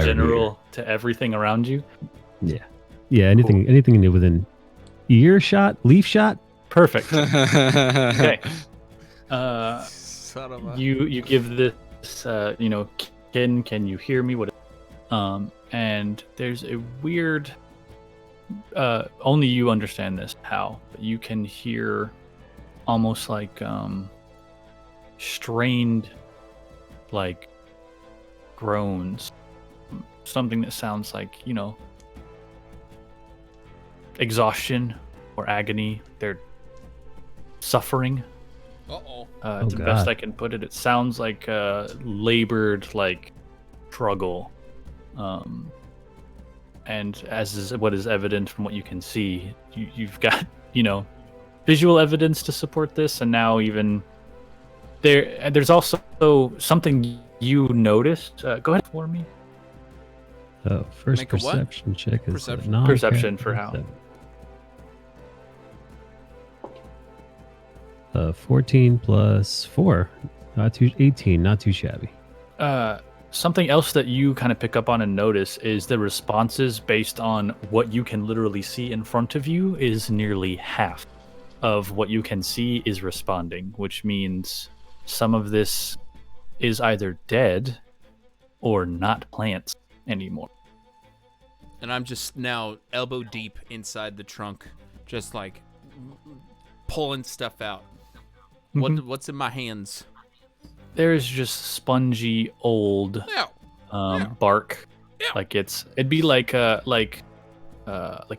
general to everything around you? Yeah. Anything within earshot, leaf shot. Perfect. Okay. Son of a... You give this, can you hear me? What? And there's a weird. Only you understand this. How? But you can hear, almost like strained, like groans. Something that sounds like exhaustion or agony. They're suffering. To the best I can put it, it sounds like labored, like struggle. And as is what is evident from what you can see, you've got visual evidence to support this, and now even there's also something you noticed. Go ahead for me. First Make a what? perception check is Perception. Perception for how. 14 plus 4, not too 18, not too shabby. Something else that you kind of pick up on and notice is the responses based on what you can literally see in front of you is nearly half of what you can see is responding, which means some of this is either dead or not plants anymore. And I'm just now elbow deep inside the trunk, just like pulling stuff out. What's in my hands? There's just spongy old bark. Yeah. Like it'd be like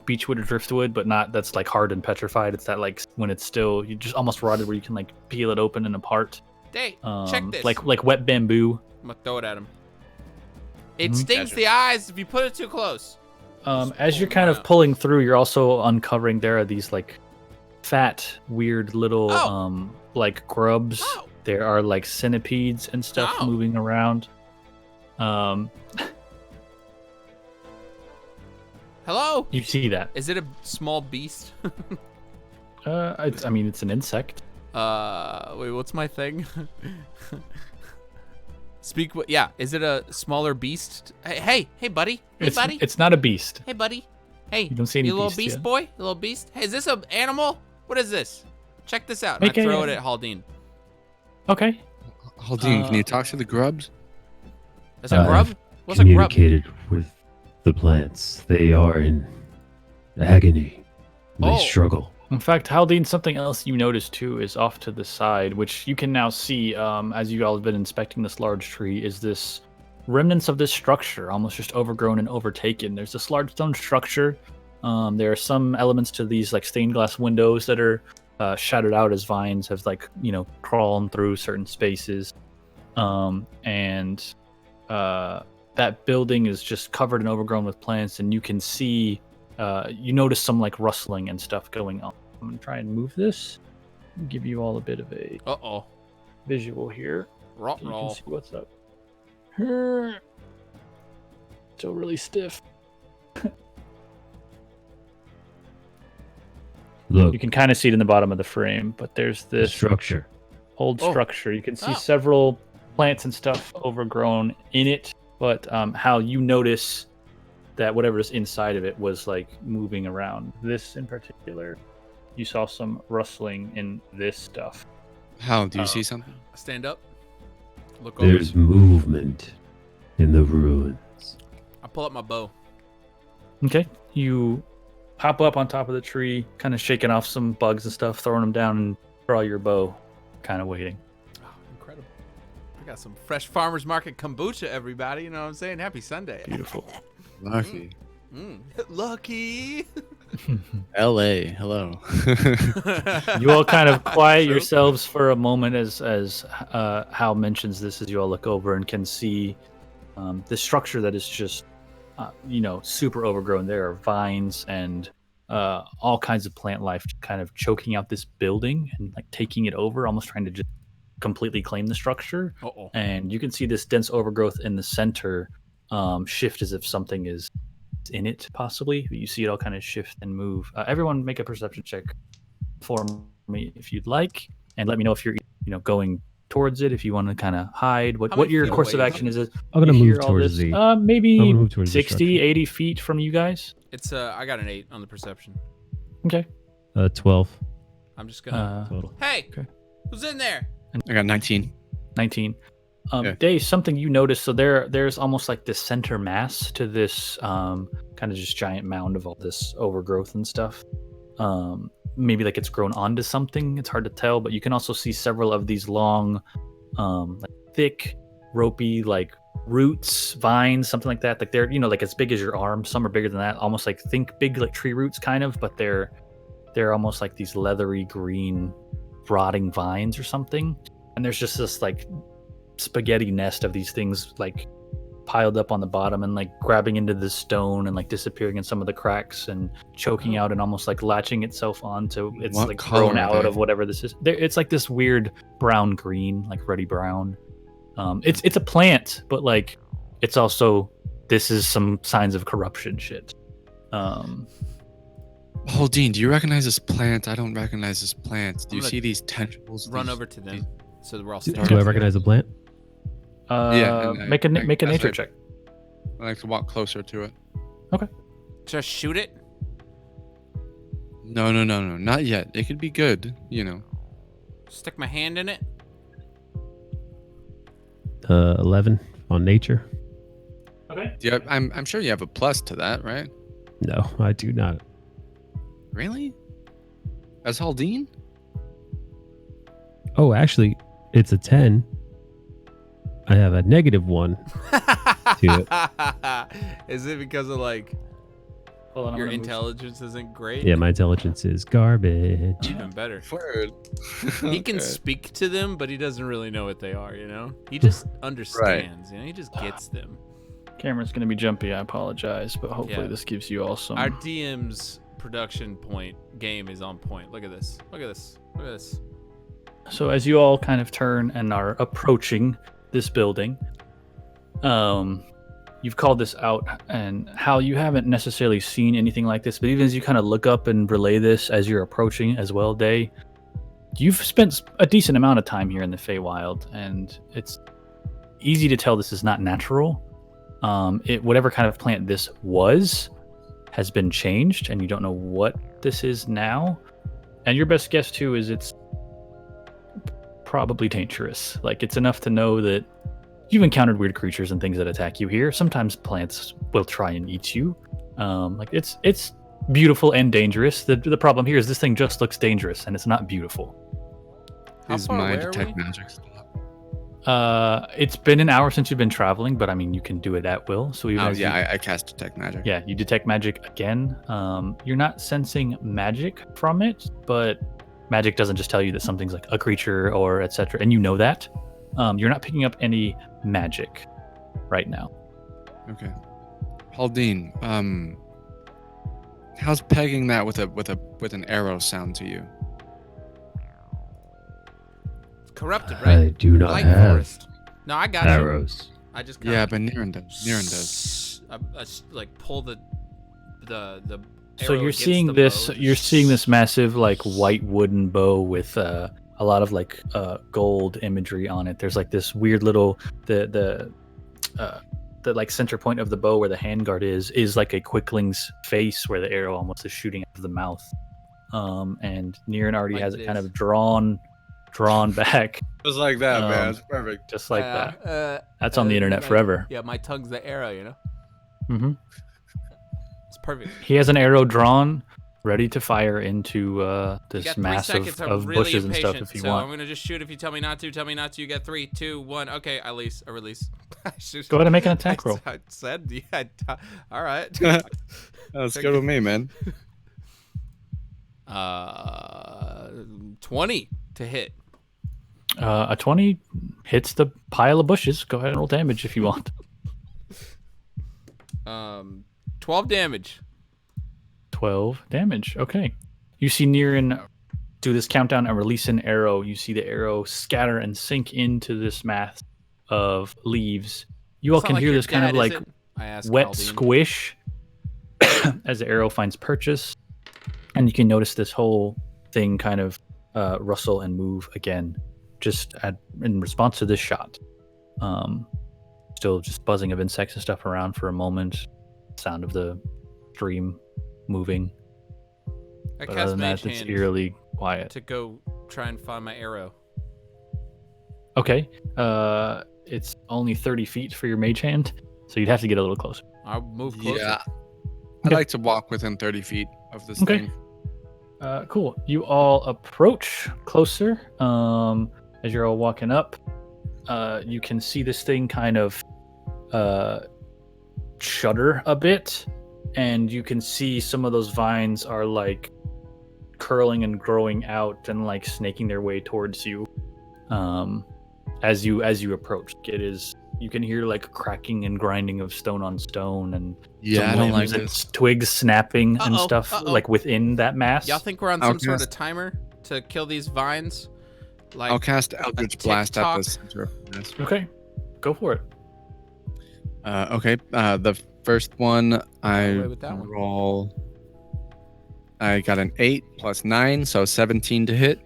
beechwood or driftwood, but not that's like hard and petrified. It's that like when it's still you just almost rotted where you can like peel it open and apart. Hey, check this. Like wet bamboo. I'm gonna throw it at him. It stings the eyes if you put it too close. As you're kind of pulling through, you're also uncovering there are these like fat, weird little like grubs. Oh. There are like centipedes and stuff moving around. Hello? You see that? Is it a small beast? I mean, it's an insect. Wait, what's my thing? Yeah, is it a smaller beast? Hey, buddy. Hey, buddy. It's not a beast. Hey, buddy. Hey, you don't see any little beast beast yet. boy? You little beast? Hey, is this an animal? What is this? Check this out. Make I throw it at Haldane. Okay. Haldane, can you talk to the grubs? Is that grub? What's a grub? Communicated with the plants. They are in agony. They struggle. In fact, Haldane, something else you notice too is off to the side, which you can now see as you all have been inspecting this large tree, is this remnants of this structure, almost just overgrown and overtaken. There's this large stone structure. There are some elements to these like stained glass windows that are shattered out as vines have crawled through certain spaces. And that building is just covered and overgrown with plants, and you can see you notice some like rustling and stuff going on. I'm gonna try and move this and give you all a bit of a visual here. You can see what's up. Still really stiff. Look, you can kind of see it in the bottom of the frame, but there's this structure. Old structure. You can see several plants and stuff overgrown in it, but how you notice that whatever's inside of it was like moving around. This in particular, you saw some rustling in this stuff. How? Do you see something? Stand up. Look over. There's movement in the ruins. I pull up my bow. Okay. You hop up on top of the tree, kind of shaking off some bugs and stuff, throwing them down, and draw your bow, kind of waiting. Oh, incredible. I got some fresh farmer's market kombucha, everybody. You know what I'm saying? Happy Sunday. Beautiful. Lucky. Lucky. LA, hello. You all kind of quiet yourselves for a moment as Hal mentions this, as you all look over and can see the structure that is just super overgrown. There are vines and all kinds of plant life kind of choking out this building and like taking it over, almost trying to just completely claim the structure. And you can see this dense overgrowth in the center shift as if something is in it, possibly. You see it all kind of shift and move. Everyone make a perception check for me if you'd like, and let me know if you're going towards it if you want to kind of hide. What How many your feet course of away is action it? is? I'm gonna You move hear all towards this, the. I'm maybe gonna move towards the 60, structure. 80 feet from you guys. It's I got an 8 on the perception. Okay. 12 I'm just gonna. total. Hey, okay. who's in there? I got 19. 19. Yeah. Dave, something you noticed. So there's almost like this center mass to this kind of just giant mound of all this overgrowth and stuff. Maybe like it's grown onto something. It's hard to tell, but you can also see several of these long, like thick, ropey, like roots, vines, something like that. Like they're like as big as your arm. Some are bigger than that. Almost like think big like tree roots, kind of, but they're almost like these leathery green, rotting vines or something. And there's just this like spaghetti nest of these things like piled up on the bottom and like grabbing into the stone and like disappearing in some of the cracks and choking out and almost like latching itself onto it's What like color grown are out they? of whatever this is. It's like this weird brown green, like ruddy brown. It's a plant, but like it's also this is some signs of corruption shit. Dean, do you recognize this plant? I don't recognize this plant. Do you gonna see these tentacles? Run These- over to them, so that we're all Do standing. I recognize the plant? and I- Make a that's nature right. check. I like to walk closer to it. Just shoot it. No, not yet. It could be good, Stick my hand in it. 11 on nature. Okay. Do you have, I'm sure you have a plus to that, right? No, I do not. Really? As Haldine? Oh, actually, it's a 10. I have a -1. Is it because of like Hold on, I'm your gonna move. intelligence isn't great? Yeah, my intelligence is garbage. Even better. Word. He can speak to them, but he doesn't really know what they are. He just understands. He just gets them. Camera's gonna be jumpy. I apologize, but hopefully Yeah. this gives you all some. Our DM's production point game is on point. Look at this. Look at this. Look at this. So as you all kind of turn and are approaching this building, you've called this out, and how you haven't necessarily seen anything like this, but even as you kind of look up and relay this as you're approaching as well, Day, you've spent a decent amount of time here in the Feywild, and it's easy to tell this is not natural. Whatever kind of plant this was has been changed, and you don't know what this is now. And your best guess too is it's probably dangerous. Like it's enough to know that you've encountered weird creatures and things that attack you here. Sometimes plants will try and eat you. Like it's beautiful and dangerous. The problem here is this thing just looks dangerous and it's not beautiful. How Is far my away are detect we? magic still up? It's been an hour since you've been traveling, but I mean you can do it at will. So even Oh as yeah, you, I cast detect magic. yeah, you detect magic again. You're not sensing magic from it, but magic doesn't just tell you that something's like a creature or etc. And you know that. You're not picking up any magic right now. Okay. Haldine, how's pegging that with an arrow sound to you? Corrupted, I right? do not Light have forest. No, I got you. arrows. I just Yeah, but Niran does. I like pull the So arrow you're against seeing the this. bow. You're seeing this massive like white wooden bow with a lot of like gold imagery on it. There's like this weird little the like center point of the bow where the handguard is like a quickling's face where the arrow almost is shooting out of the mouth. And Niran already Like has it kind this. of drawn back Just like that, Um, man. It's perfect. just like that. That's Uh, on the internet my- forever. Yeah, my tongue's the arrow. hmm It's perfect. He has an arrow drawn, ready to fire into You this got 3 mass seconds. of I'm really bushes and impatient, stuff if you so I'm want. gonna just shoot if you tell me not to. Tell me not to. You get 3, 2, 1. Okay, I release. I shoot. Go ahead and make an attack roll. I said, yeah. All right. That's good with me, man. 20 to hit. A 20 hits the pile of bushes. Go ahead and roll damage if you want. 12 damage. 12 damage. Okay. You see Niran do this countdown and release an arrow. You see the arrow scatter and sink into this mass of leaves. You all It's not can like hear your this kind dad, of is like it? I asked wet Aldine. squish as the arrow finds purchase. And you can notice this whole thing kind of rustle and move again, in response to this shot. Still just buzzing of insects and stuff around for a moment. Sound of the stream moving. I But other cast than Mage that, it's Hand eerily quiet. to go try and find my arrow. Okay. It's only 30 feet for your mage hand, so you'd have to get a little closer. I'll move closer. Yeah. I'd like to walk within 30 feet of this Okay. thing. Cool. You all approach closer. As you're all walking up, you can see this thing kind of shudder a bit, and you can see some of those vines are like curling and growing out and like snaking their way towards you. As you approach, you can hear like cracking and grinding of stone on stone, and Yeah, I some don't like limbs and this. twigs snapping and Uh-oh, stuff uh-oh. like within that mass. Y'all think we're on some sort Outcast. of timer to kill these vines? Like, I'll cast Eldritch Blast at TikTok. the center of this. Okay, go for it. Okay. The first one I away with that one. roll. I got an 8 plus 9, so 17 to hit.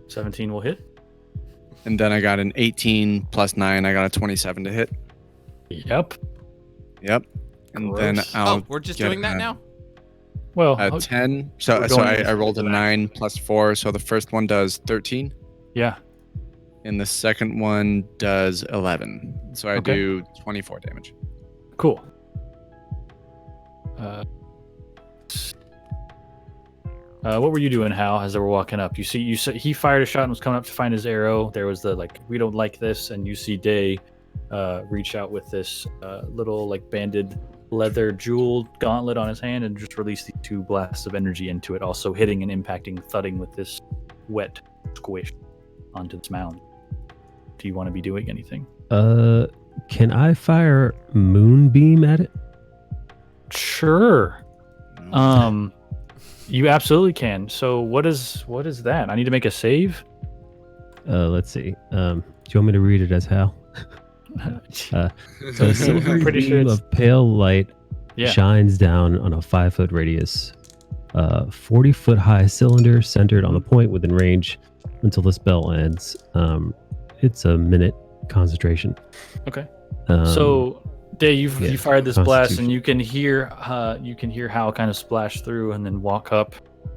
17 will hit. And then I got an 18 plus 9. I got a 27 to hit. Yep. Yep. And then Gross. I'll oh, we're just get doing that a- now? Well, a 10. So We're so going I, with I rolled a the 9 plus 4. So the first one does 13. yeah. And the second one does 11. So I Okay. do 24 damage. Cool. What were you doing, Hal, as they were walking up? You said he fired a shot and was coming up to find his arrow. There was the like, we don't like this, and you see Day reach out with this little like banded leather jeweled gauntlet on his hand and just release these 2 blasts of energy into it, also hitting and impacting, thudding with this wet squish onto this mound. Do you want to be doing anything? Can I fire moonbeam at it? Sure. You absolutely can. So what is that? I need to make a save. Let's see. Do you want me to read it as Hal? So a silvery Pretty sure beam it's- of pale light Yeah. shines down on a 5-foot radius. 40-foot high cylinder centered on the point within range until the spell ends. It's a minute concentration. Okay. Um, So, Day, you yeah, fired this blast, and Constitution. you can hear Hal kind of splash through, and then walk up,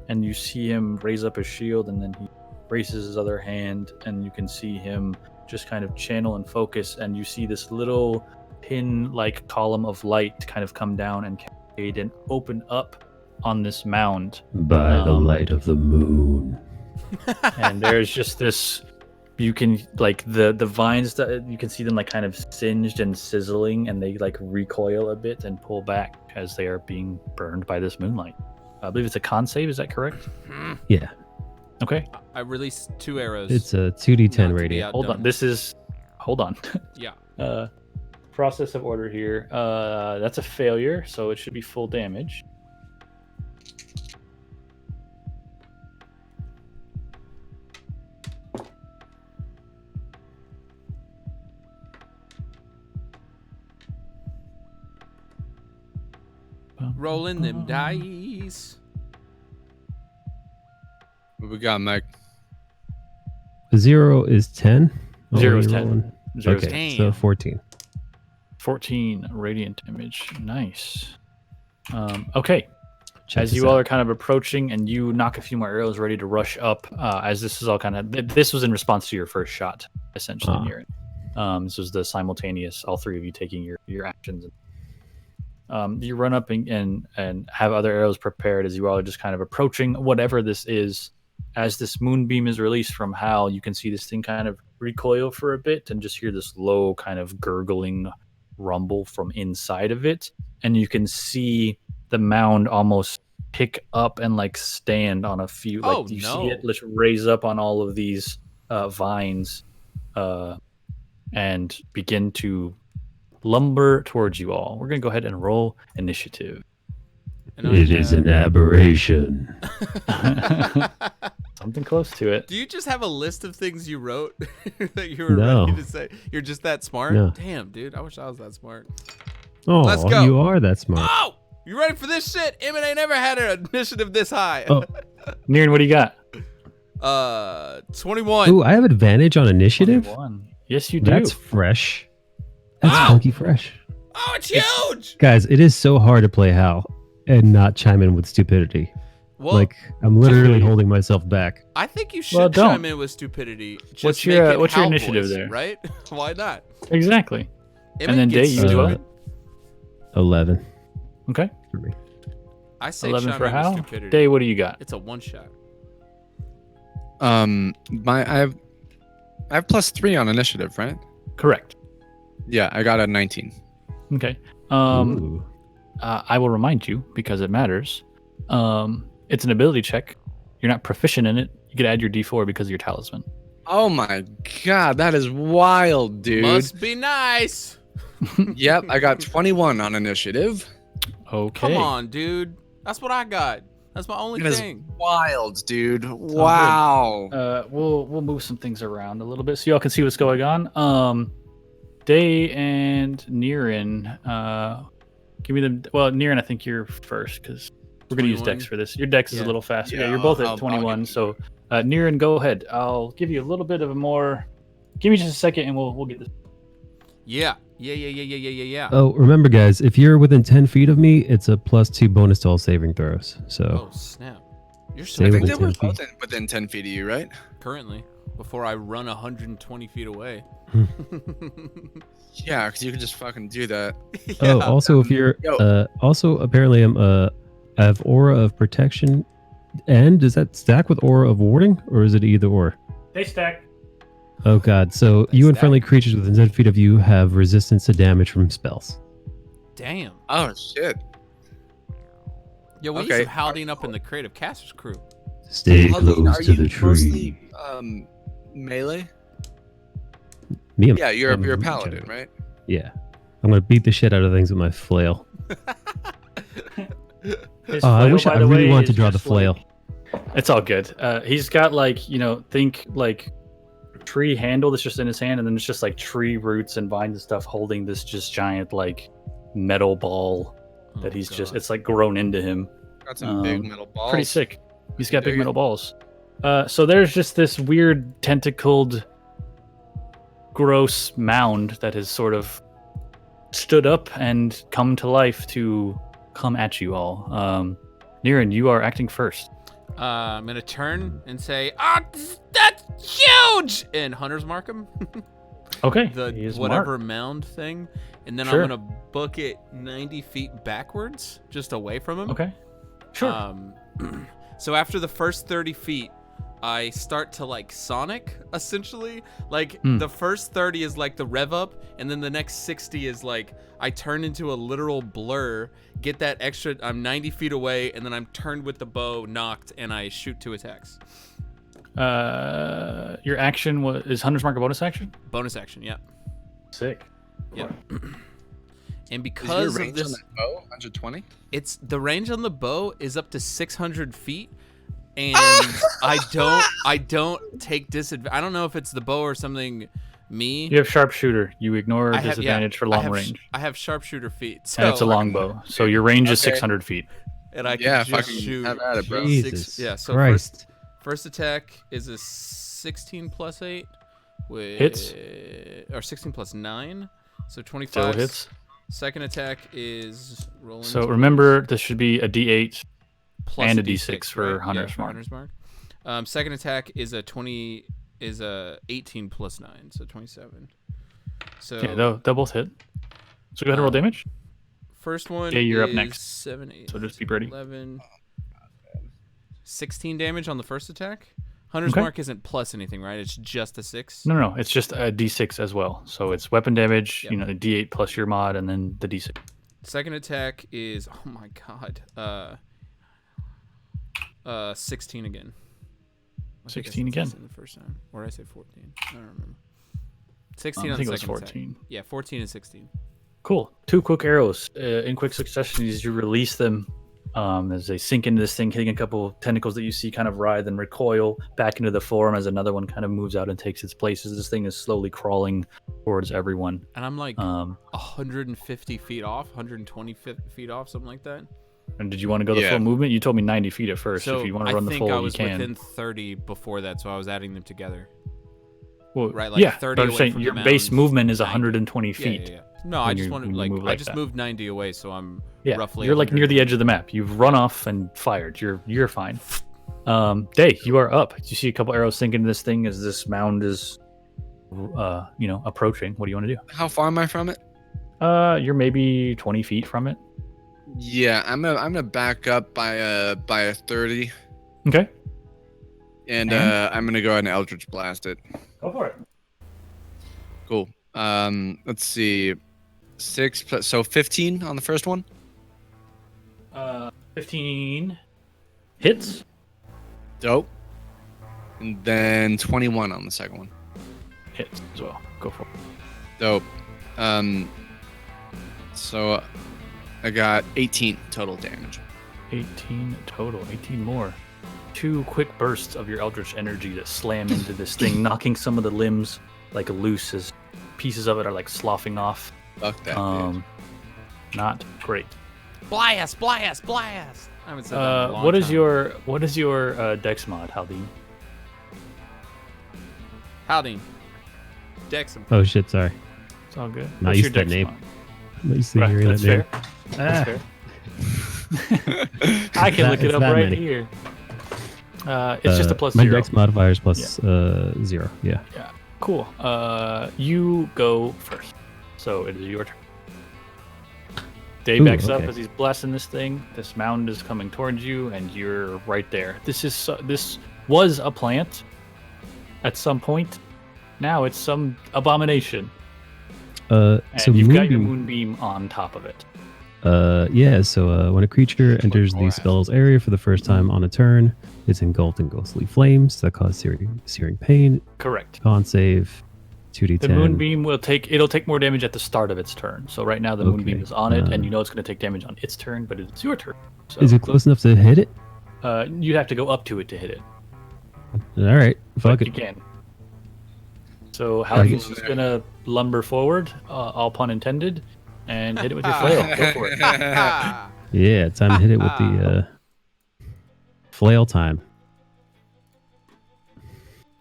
and you see him raise up his shield, and then he raises his other hand, and you can see him just kind of channel and focus, and you see this little pin-like column of light kind of come down and cascade and open up on this mound, by the light of the moon. and there's just this. You can like the vines that you can see them like kind of singed and sizzling, and they like recoil a bit and pull back as they are being burned by this moonlight. I believe it's a con save. Is that correct? Yeah, Okay. I released 2 arrows. it's a Not 2d10 to be radiant. Hold on. Hold on. Yeah. Process of order here. That's a failure, so it should be full damage. Rolling them dice. What we got, Mike? 0 is 10. Oh, 0 what is are you 10. rolling? 0 is Okay, 10. so Damn. 14. 14 radiant damage. Nice. Okay. Check As this you all out. are kind of approaching, and you knock a few more arrows ready to rush up, as this is all kind of this was in response to your first shot, essentially. Near it. This was the simultaneous, all 3 of you taking your actions. You run up and have other arrows prepared as you all are just kind of approaching whatever this is. As this moonbeam is released from Hal, you can see this thing kind of recoil for a bit and just hear this low kind of gurgling rumble from inside of it, and you can see the mound almost pick up and like stand on a few. Like Oh, you no. see it just raise up on all of these vines, and begin to lumber towards you all. We're gonna go ahead and roll initiative. And I It is an aberration. Something close to it. Do you just have a list of things you wrote that you were No. ready to say? You're just that smart? No. Damn, dude. I wish I was that smart. Oh, Let's go. you are that smart. Oh! You ready for this shit? M&A never had an initiative this high. Oh. Niren, what do you got? 21. Ooh, I have advantage on initiative. 21. Yes, you do. That's fresh. That's Wow. funky fresh. Oh, it's huge. Guys, it is so hard to play Hal and not chime in with stupidity. Well, Like I'm literally Dude. holding myself back. I think you should Well, don't. chime in with stupidity. Just What's make your- it what's your Hal initiative voice, there? Right? Why not? Exactly. Emmett And then gets Day, you do stupid. it? 11 Okay. for me. I say 11 chime for in with Hal. stupidity. Day, what do you got? It's a one shot. I have +3 on initiative, right? Correct. Yeah, I got a 19. Okay. Ooh. I will remind you because it matters. It's an ability check. You're not proficient in it. You could add your D4 because of your talisman. Oh my god, that is wild, dude. Must be nice. Yep, I got 21 on initiative. Okay. Come on, dude. That's what I got. That's my only That is thing. wild, dude. Wow. We'll move some things around a little bit so y'all can see what's going on. Day and Niran. Give me the Niran. I think you're first because we're gonna use 21. Dex for this. Your Dex is a Yeah. little faster. Yeah, Yeah, you're both I'll at 21. give So Niran, go ahead. I'll give you a little bit of a more. Give me just a second and we'll get this. Yeah. Oh, remember, guys, if you're within 10 feet of me, it's a +2 bonus to all saving throws. So Oh snap! You're so Stay I good think within they were 10 both feet. within 10 feet of you, right? currently. Before I run 120 feet away. Yeah, because you can just fucking do that. Oh, also, if you're Yo. also apparently I have aura of protection, and does that stack with aura of warding, or is it either or? They stack. Oh god! So They you and stack. friendly creatures within 10 feet of you have resistance to damage from spells. Damn. Oh shit. Yo, we need Okay. some Haldane up in the Creativecaster's crew. Stay Haldane, close are to you the tree. mostly melee? Me, Yeah, you're I'm a paladin, general. right? Yeah, I'm gonna beat the shit out of things with my flail. His Oh, I flail, wish by I the really way, wanted to is draw the just flail. It's all good. He's got like, think like tree handle that's just in his hand, and then it's just like tree roots and vines and stuff holding this just giant like metal ball that he's just, it's like grown into him. Got some big metal balls. Pretty sick. He's got big Dig it. metal balls. So there's just this weird tentacled, gross mound that has sort of stood up and come to life to come at you all. Niran, you are acting first. I'm gonna turn and say, that's huge! And Hunter's mark him. Okay. The he is whatever marked. mound thing. And then Sure. I'm gonna book it 90 feet backwards, just away from him. Okay. Sure. So after the first 30 feet, I start to like Sonic, essentially. Like the first 30 is like the rev up, and then the next 60 is like I turn into a literal blur, get that extra, I'm 90 feet away, and then I'm turned with the bow, knocked, and I shoot 2 attacks. Your action is Hunter's Mark a bonus action? Bonus action, yeah. Sick. Yep. And Is your because of range this, on that bow 120? it's the range on the bow is up to 600 feet, and I don't take disadvantage. I don't know if it's the bow or something. Me, You have sharpshooter. You ignore I have- disadvantage yeah, for I long have range. I have sharpshooter feet, so And it's a longbow. So your range is Okay. 600 feet. and I can Yeah, just fucking shoot. have at it, bro. Jesus Yeah, so Christ. first attack is a 16 plus 8, with Hits. or 16 plus 9, so 25. Still hits. Second attack is rolling. So to- remember, this should be a D8 plus and a D6 for right? Hunter's for Mark. Hunter's Mark. Second attack is a 18 plus 9, so 27. So Yeah, they'll both hit. So go ahead and roll damage. first one Yeah, you're up is next. 7, 8, So just be ready. 11, 16 damage on the first attack. Hunter's Okay. Mark isn't plus anything, right? It's just a 6. No, it's just a D6 as well. So it's weapon damage, Yep. the D8 plus your mod, and then the D6. Second attack is, oh my god, 16 again. I think I 16 said again. 16 the first time, or did I say 14? I don't remember. 16 I on think the it was second 14. attack. Yeah, 14 and 16. Cool. 2 quick arrows in quick succession as you release them. As they sink into this thing, hitting a couple tentacles that you see kind of writhe and recoil back into the form as another one kind of moves out and takes its place as this thing is slowly crawling towards everyone. And I'm like 150 feet off, 120 feet off, something like that. And did you want to go the Yeah. full movement? You told me 90 feet at first. So If you want to run the I full, think I was you can. within 30 before that, so I was adding them together. Well, Right, like yeah, 30 but I'm away saying from your the base mountains, movement is 90. 120 Yeah, feet. yeah. No, I when just you- wanted when you like move I like just that. moved 90 away, so I'm Yeah, roughly. you're like near the 100. edge of the map. You've run off and fired. You're fine. Day, you are up. You see a couple arrows sink into this thing as this mound is, approaching. What do you want to do? How far am I from it? You're maybe 20 feet from it. Yeah, I'm gonna back up by a 30, Okay, and And? I'm gonna go ahead and Eldritch Blast it. go for it. Cool. Let's see, 6 plus, so 15 on the first one. 15 hits. Dope. And then 21 on the second one. Hits as well. Go for it. Dope. So I got 18 total damage. 18 total. 18 more. 2 quick bursts of your eldritch energy that slam into this thing, knocking some of the limbs like loose as pieces of it are like sloughing off. Fuck that. Dude. Not great. Blast! Blast! Blast! I haven't said that in a long What is time. your dex mod, Haldine? Howdy. Dex. Oh shit, sorry. It's all good. Not What's used your to that dex name. mod? I'm not used to Right, hearing that's that fair. name. That's fair. I can look it It's up that right many. here. It's just a plus my 0. dex modifier is plus 0. Yeah. Yeah. Cool. You go first. So it is your turn. Day Ooh, backs up okay. as he's blasting this thing. This mound is coming towards you, and you're right there. This was a plant at some point. Now it's some abomination. So And you've got your moonbeam. moonbeam on top of it. Yeah. So when a creature enters the blast. spell's area for the first time on a turn, it's engulfed in ghostly flames that cause searing pain. Correct. Con save 2d10. The moonbeam it'll take more damage at the start of its turn. So right now the moonbeam Okay, is on it, and uh, you know it's going to take damage on its turn, but it's your turn. So Is it close enough to hit it? you'd have to go up to it to hit it. All right. Fuck But you it. can. So I Halvin's guess- just gonna lumber forward, all pun intended, and hit it with your flail. Go for it. Yeah, time to hit it with the flail time.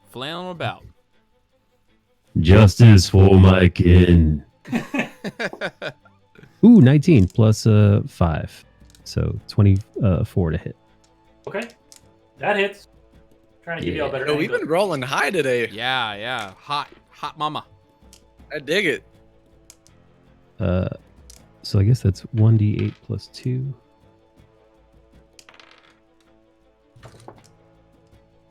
Flailing about. Justice for my kin. Ooh, 19 plus 5. So 24 to hit. Okay, that hits. Trying to give you all better. Yo, we've angle. been rolling high today. Yeah. Hot mama. I dig it. So I guess that's 1d8 plus 2.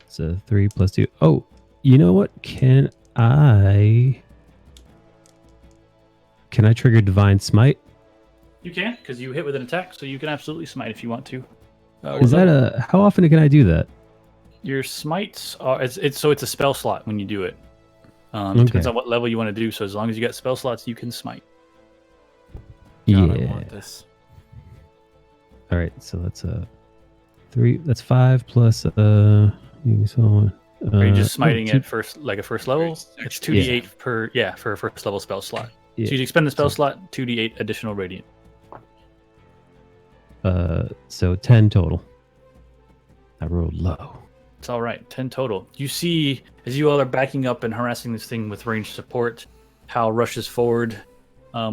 It's a 3 plus 2. Oh, you know what? Can I trigger Divine Smite? You can, because you hit with an attack, so you can absolutely smite if you want to. Is that how often can I do that? Your smites are it's a spell slot when you do it. Okay. Depends on what level you want to do. So as long as you got spell slots, you can smite. God, I Yeah. want this. All right, so that's 3. That's 5 plus you saw. Are you just smiting two- at first, like a first level? Very It's 2d8 for a first level spell slot. Yeah. So you expend the spell So- slot, 2d8 additional radiant. So 10 total. I rolled low. It's all right. 10 total. You see, as you all are backing up and harassing this thing with ranged support, Hal rushes forward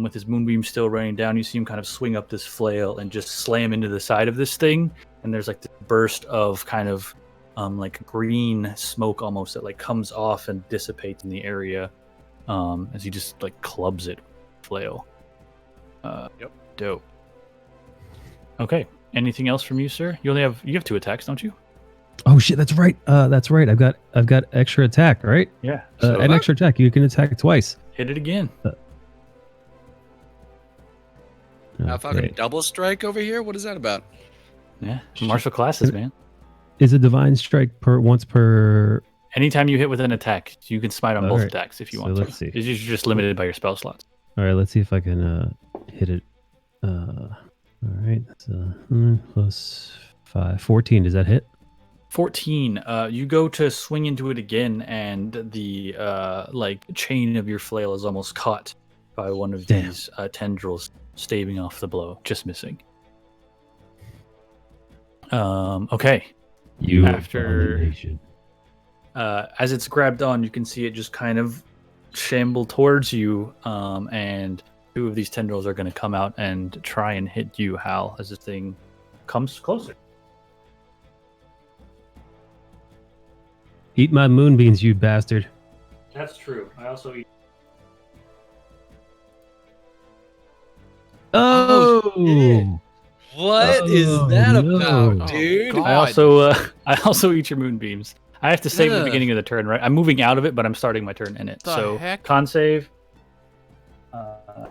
with his moonbeam still raining down. You see him kind of swing up this flail and just slam into the side of this thing. And there's like this burst of kind of like green smoke almost that like comes off and dissipates in the area as he just like clubs it with the flail. Yep. Dope. Okay. Anything else from you, sir? You have 2 attacks, don't you? Oh shit, that's right. That's right. I've got extra attack, right? Yeah. An extra attack. You can attack twice. Hit it again. Now Okay. fucking double strike over here. What is that about? Yeah. Martial classes, man. Is a divine strike once per? Anytime you hit with an attack, you can smite on both Alright, attacks if you so want to. let's see. It's usually just limited by your spell slots. All right, let's see if I can hit it. All right, that's plus 5, 14. Does that hit? 14. You go to swing into it again, and the like chain of your flail is almost caught by one of Damn. these tendrils, staving off the blow, just missing. Okay. You After- abomination. As it's grabbed on, you can see it just kind of shamble towards you, and 2 of these tendrils are going to come out and try and hit you, Hal, as this thing comes closer. Eat my moonbeams, you bastard. That's true. I also eat. Oh! What is Oh, that no. about, Oh, dude? God. I also eat your moonbeams. I have to save at the Ugh. beginning of the turn, right? I'm moving out of it, but I'm starting my turn in it. The So heck? con save. God,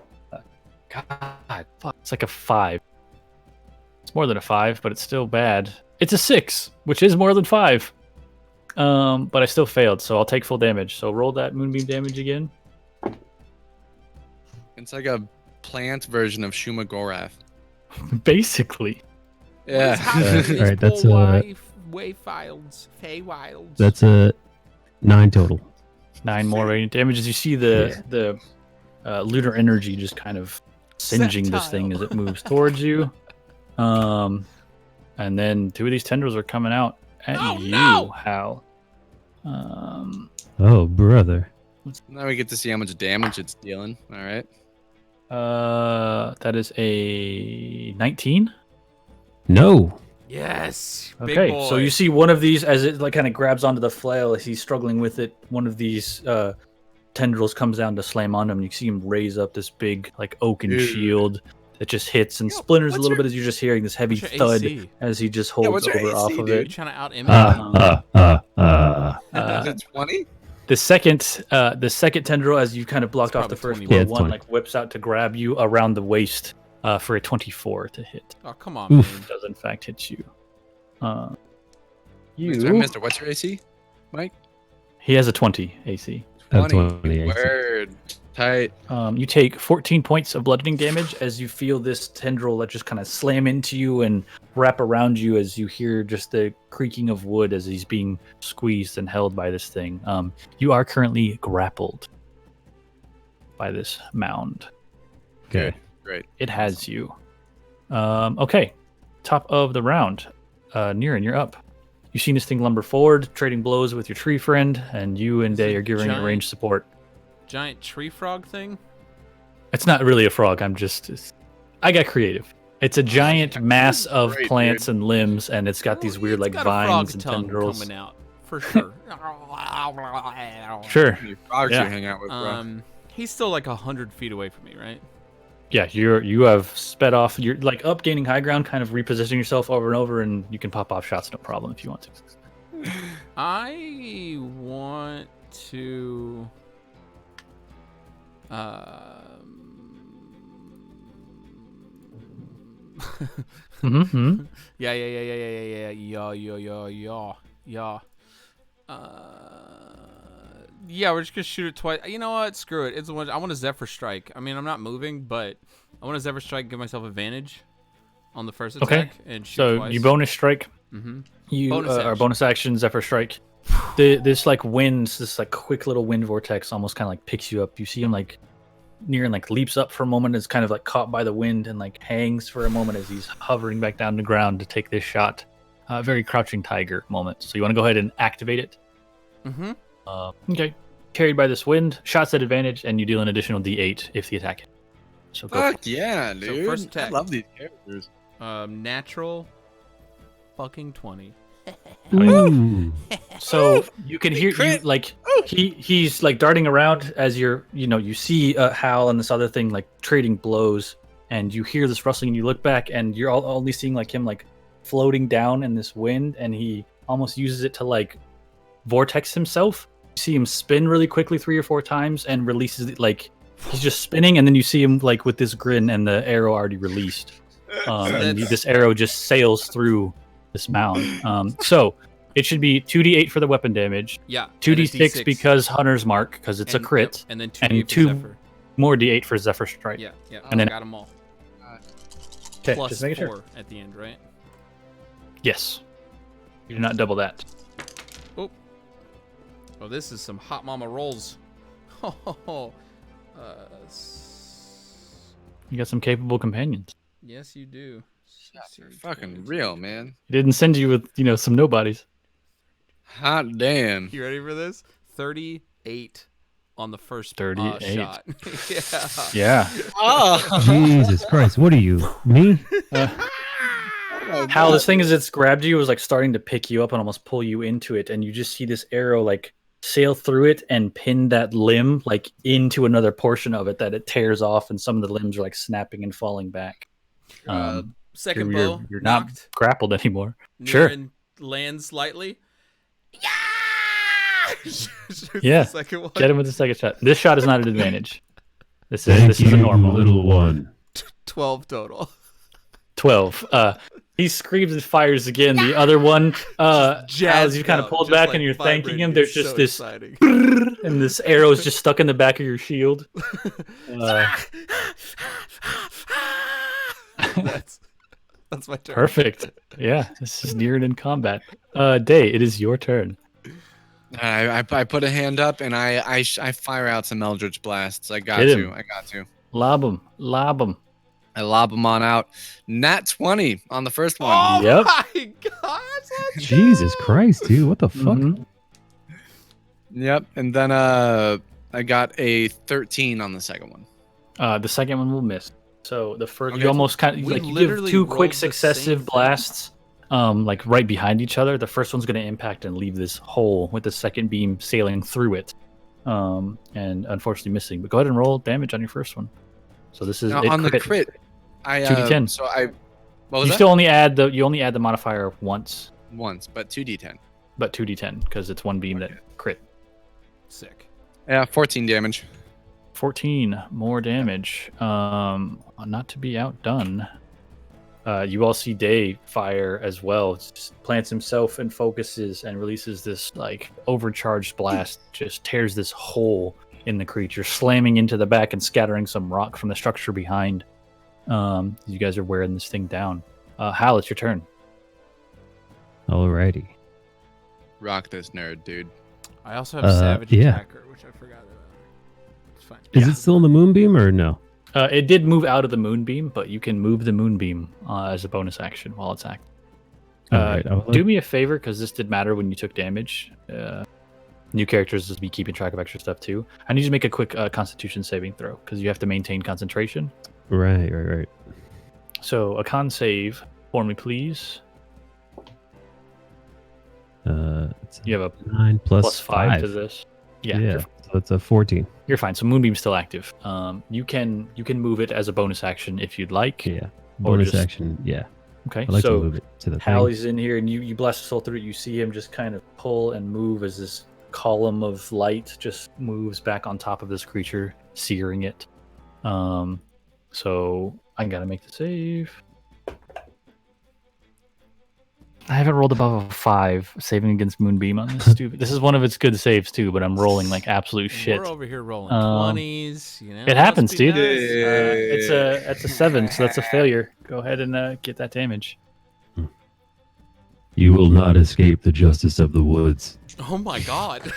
fuck, it's like a 5. It's more than a 5, but it's still bad. It's a 6, which is more than 5. But I still failed, so I'll take full damage. So roll that moonbeam damage again. It's like a plant version of Shuma Gorath. Basically. Yeah. All right, that's a Feywildin. that's a 9 total. 9 more radiant damage as you see the lunar energy just kind of singeing this thing as it moves towards you. And then 2 of these tendrils are coming out at you, no! Hal. Oh, brother. Now we get to see how much damage it's dealing. All right. That is a 19. No. Yes. Big Okay, boy. so you see one of these as it like kind of grabs onto the flail as he's struggling with it. One of these tendrils comes down to slam on him. You see him raise up this big like oaken Dude. shield that just hits and splinters a what's little your- bit as you're just hearing this heavy What's your thud AC? as he just Yeah, holds what's your over off AC, of dude? You it. trying to out image? Is it 20? The second tendril, as you kind of blocked It's off the probably first 20. blow, Yeah, it's one 20. like whips out to grab you around the waist for a 24 to hit. Oh, come on, Oof. man. It does in fact hit you. Wait, You. sorry, Mister, what's your AC? Mike? He has a 20 AC. 20 AC. Word. Tight. You take 14 points of bludgeoning damage as you feel this tendril that just kind of slam into you and wrap around you as you hear just the creaking of wood as he's being squeezed and held by this thing. You are currently grappled by this mound. Okay. Great. It has you. Okay, top of the round. Niran, you're up. You've seen this thing lumber forward, trading blows with your tree friend, and you and It's Day a are giving it giant- range support. Giant tree frog thing? It's not really a frog. I got creative. It's a giant mass of great, plants and limbs, and it's got these Well, weird it's like got a frog vines and tongue tendrils. coming out, for sure. Sure. How many frogs Yeah. you hang out with, bro? He's still like 100 feet away from me, right? Yeah, you have sped off. You're like up, gaining high ground, kind of repositioning yourself over and over, and you can pop off shots no problem if you want to. I want to. Mm-hmm. Yeah. Yeah, we're just gonna shoot it twice. You know what? Screw it. I want a Zephyr Strike. I mean, I'm not moving, but I want a Zephyr Strike. Give myself advantage on the first attack Okay. and shoot So twice. you bonus strike. Mm-hmm. You Bonus are action. bonus action Zephyr Strike. This like winds, this like quick little wind vortex almost kind of like picks you up. You see him like near and like leaps up for a moment, is kind of like caught by the wind and like hangs for a moment as he's hovering back down to ground to take this shot. Very crouching tiger moment. So you want to go ahead and activate it. Mm-hmm. Okay. Carried by this wind, shots at advantage, and you deal an additional D8 if the attack hit. So go for it. Fuck yeah, dude. first I attack. love these characters. Natural fucking 20. Ooh. So you can hear you Crit. like he's like darting around as you see Hal and this other thing like trading blows, and you hear this rustling and you look back and you're only seeing like him like floating down in this wind, and he almost uses it to like vortex himself. You see him spin really quickly 3 or 4 times and releases it, like he's just spinning, and then you see him like with this grin and the arrow already released. And this arrow just sails through this mound. So it should be 2d8 for the weapon damage, Yeah. 2d6 because Hunter's Mark, because it's a crit, Yep, and then 2 and for 2 Zephyr. more d8 for Zephyr Strike. Yeah. And And then- then got them all. Okay, Plus just making 4 sure. at the end, right? Yes. You do not double that. Oh, this is some hot mama rolls. You got some capable companions. Yes, you do. Fucking real, man. He didn't send you with, some nobodies. Hot damn. You ready for this? 38 on the first 38. shot. Yeah. Yeah. Oh. Jesus Christ! What are you? Me? How this thing is, it's grabbed you, it was like starting to pick you up and almost pull you into it, and you just see this arrow like sail through it and pin that limb like into another portion of it that it tears off, and some of the limbs are like snapping and falling back. Second you're, bow you're not knocked. grappled anymore. Niran lands lightly. Yeah. Yeah. The second one. Get him with the second shot. This shot is not an advantage. This Thank is a you, normal. little one. 12 total. 12. He screams and fires again. The other one, as you kind of pulled back and you're thanking him, there's just this, and this arrow is just stuck in the back of your shield. That's my turn. Perfect. Yeah, this is Niran in combat. Day, it is your turn. I put a hand up and I fire out some Eldritch Blasts. I got Hit to. him. I got to. Lob him. Lob him. I lob them on out. Nat 20 on the first one. Oh Yep. my god! Jesus Christ, dude! What the fuck? Mhm. Yep. And then I got a 13 on the second one. The second one will miss. So the first, Okay. you almost kind of We like you give literally two rolled quick the successive same thing. blasts, like right behind each other. The first one's going to impact and leave this hole with the second beam sailing through it, and unfortunately missing. But go ahead and roll damage on your first one. So this is Now, it on the crit, I 2d10. So I what was You that? still only add the modifier once, Once, but 2d10. but 2d10 because it's one beam that crit. Sick. Yeah, 14 damage. 14 more damage. Not to be outdone. You all see Day fire as well. Just plants himself and focuses and releases this like overcharged blast. Just tears this hole in the creature, slamming into the back and scattering some rock from the structure behind. You guys are wearing this thing down. Hal, it's your turn. Alrighty. Rock this nerd, dude. I also have Savage yeah. Attacker, which I forgot about. It's fine. Is it still in the moonbeam or no? It did move out of the moonbeam, but you can move the moonbeam as a bonus action while it's active. Alright, I would like- Do me a favor, because this did matter when you took damage. New characters will be keeping track of extra stuff too. I need you to make a quick Constitution saving throw, because you have to maintain concentration. Right. So a con save for me, please. It's You have a 9 plus 5 to this. Yeah, Yeah. You're, So it's a 14. you're fine. So Moonbeam's still active. You can move it as a bonus action if you'd like. Yeah. Bonus just- action. Yeah. Okay. I'd like so to move it to the thing. Hallie's in here, and you blast a soul through it. You see him just kind of pull and move as this column of light just moves back on top of this creature, searing it. So I gotta make the save. I haven't rolled above a 5 saving against Moonbeam on this stupid. This is one of its good saves too, but I'm rolling like absolute shit. We're over here rolling Um, 20s. You know, It happens, let's be dude. nice. It's a 7, so that's a failure. Go ahead and get that damage. You will not escape the justice of the woods. Oh my god.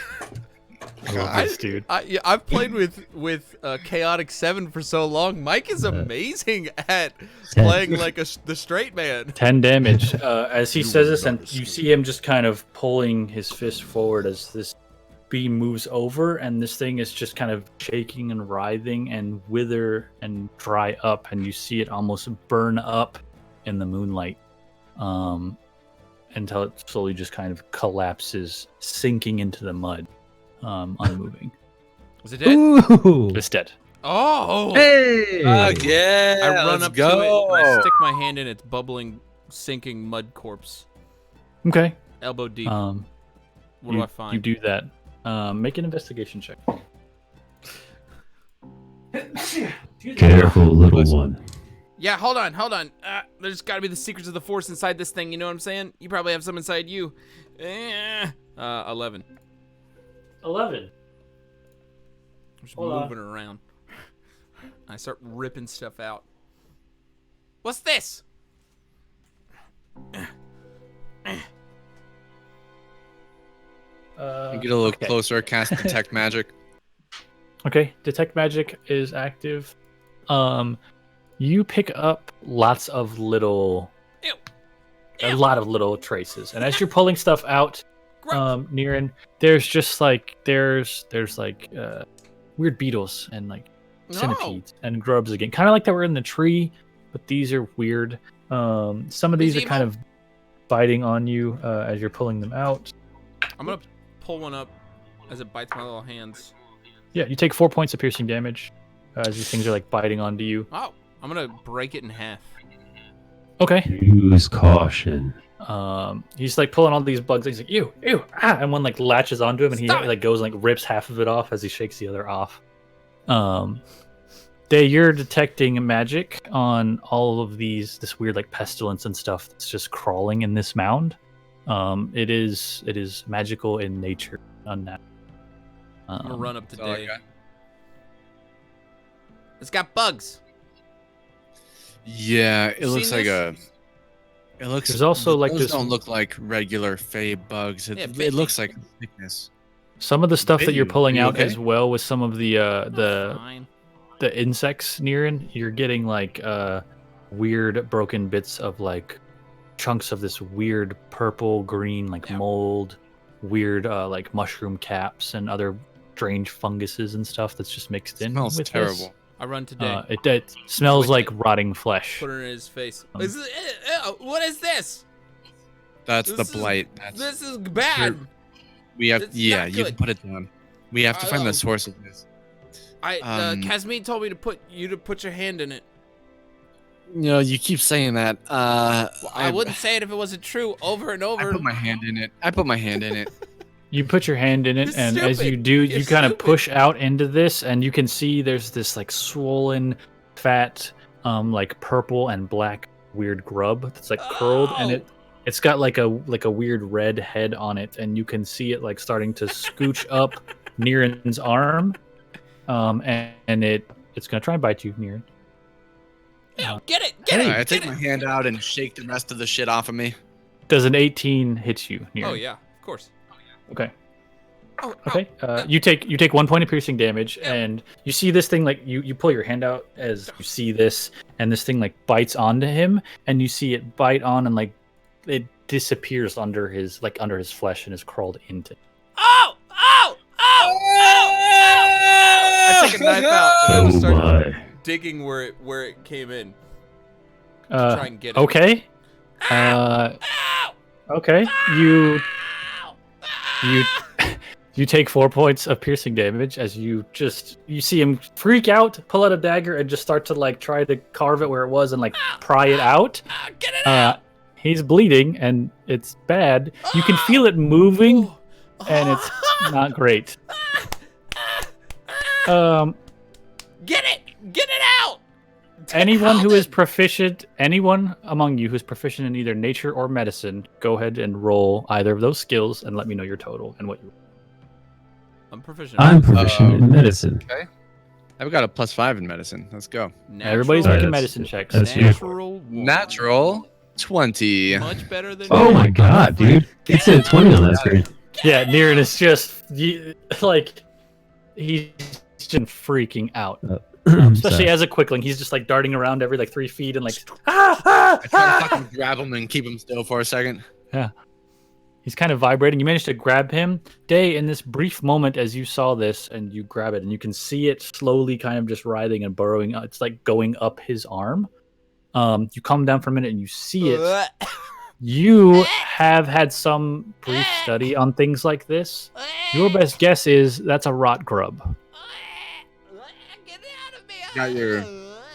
I love this, dude. I've played with Chaotic 7 for so long. Mike is amazing at 10. playing like the straight man. 10 damage. As he says this, and you see him just kind of pulling his fist forward as this beam moves over, and this thing is just kind of shaking and writhing and wither and dry up, and you see it almost burn up in the moonlight, until it slowly just kind of collapses, sinking into the mud, unmoving. Is it dead? Ooh! It's dead. Oh! Hey! Yeah. I run let's up go. to it and I stick my hand in its bubbling, sinking mud corpse. Okay. Elbow deep. What what do I find? You do that. Make an investigation check. Careful, little one. Yeah, hold on. There's got to be the secrets of the Force inside this thing. You know what I'm saying? You probably have some inside you. 11. 11. I'm just Hold on. moving around. I start ripping stuff out. What's this? Get a little Okay. closer. Cast detect magic. Okay, detect magic is active. You pick up lots of little Ew. A lot of little traces. And as you're pulling stuff out, Gross. Niran, there's just like there's like weird beetles and like centipedes and grubs again, kind of like that were in the tree, but these are weird. Some of these are kind of biting on you as you're pulling them out. I'm gonna pull one up as it bites my little hands. Yeah, you take 4 points of piercing damage as these things are like biting onto you. Oh, I'm gonna break it in half. Okay. Use caution. He's like pulling all these bugs. He's like, ew, and one like latches onto him, and he like goes and like rips half of it off as he shakes the other off. Day, you're detecting magic on all of this weird like pestilence and stuff that's just crawling in this mound. It is magical in nature, unnatural. I'm gonna run up That's all I today. got. It's got bugs. Yeah, it looks Seen like this? It looks. There's also like those this. don't look like regular fey bugs. Yeah, It looks like a sickness. Some of the stuff that you're Bitten. pulling Are you out okay? as well with some of the Fine. insects Niran, you're getting like weird broken bits of like chunks of this weird purple green like mold, weird like mushroom caps and other strange funguses and stuff that's just mixed in Smells with terrible. this. I run today. It smells With like it. rotting flesh. Put it in his face. What is this? That's This the is- blight. This is bad. We have. It's Yeah, not you can good. put it down. We have to find Oh. the source of this. Casmine told me to put your hand in it. You know, you keep saying that. I wouldn't say it if it wasn't true over and I over. put my hand in it. You put your hand in it, You're and as you stupid. do, You're you kind of stupid. push out into this, and you can see there's this like swollen, fat, like purple and black weird grub that's like curled, and Oh. it's got like a weird red head on it, and you can see it like starting to scooch up Niran's arm, and it's gonna try and bite you, Niran. Ew, get it! Get Hey, it! I Get take it! my hand out and shake the rest of the shit off of me. Does an 18 hit you, Niran? Oh yeah, of course. Okay. Oh, Okay. You take 1 point of piercing damage, and you see this thing like you pull your hand out as you see this, and this thing like bites onto him, and you see it bite on, and like it disappears under his flesh and is crawled into. Oh! Oh! Oh! Oh! I take a knife out and I'm Oh start my. digging where it came in. Try and get it. Okay. Ow! Okay. You you take 4 points of piercing damage as you see him freak out, pull out a dagger, and just start to like try to carve it where it was and like pry it out. Get it out! He's bleeding and it's bad. You can feel it moving, and it's not great. Get it! Get it out! Anyone who is Halden! proficient, anyone among you who's proficient in either nature or medicine, go ahead and roll either of those skills and let me know your total and what you. I'm proficient. I'm proficient in medicine. I've got a +5 in medicine. Let's go. Everybody's Alright, making that's- medicine checks. that's Natural. one. Natural 20. Much better than. Oh my god, dude. It said 20 on that screen. Yeah, Niran is just like he's just freaking out. Especially as a quickling, he's just like darting around every like 3 feet and like I try to fucking grab him and keep him still for a second. Yeah. He's kind of vibrating. You managed to grab him. Day, in this brief moment as you saw this and you grab it and you can see it slowly kind of just writhing and burrowing. It's like going up his arm. You calm down for a minute and you see it. You have had some brief study on things like this. Your best guess is that's a rot grub. Get it out of me! Got your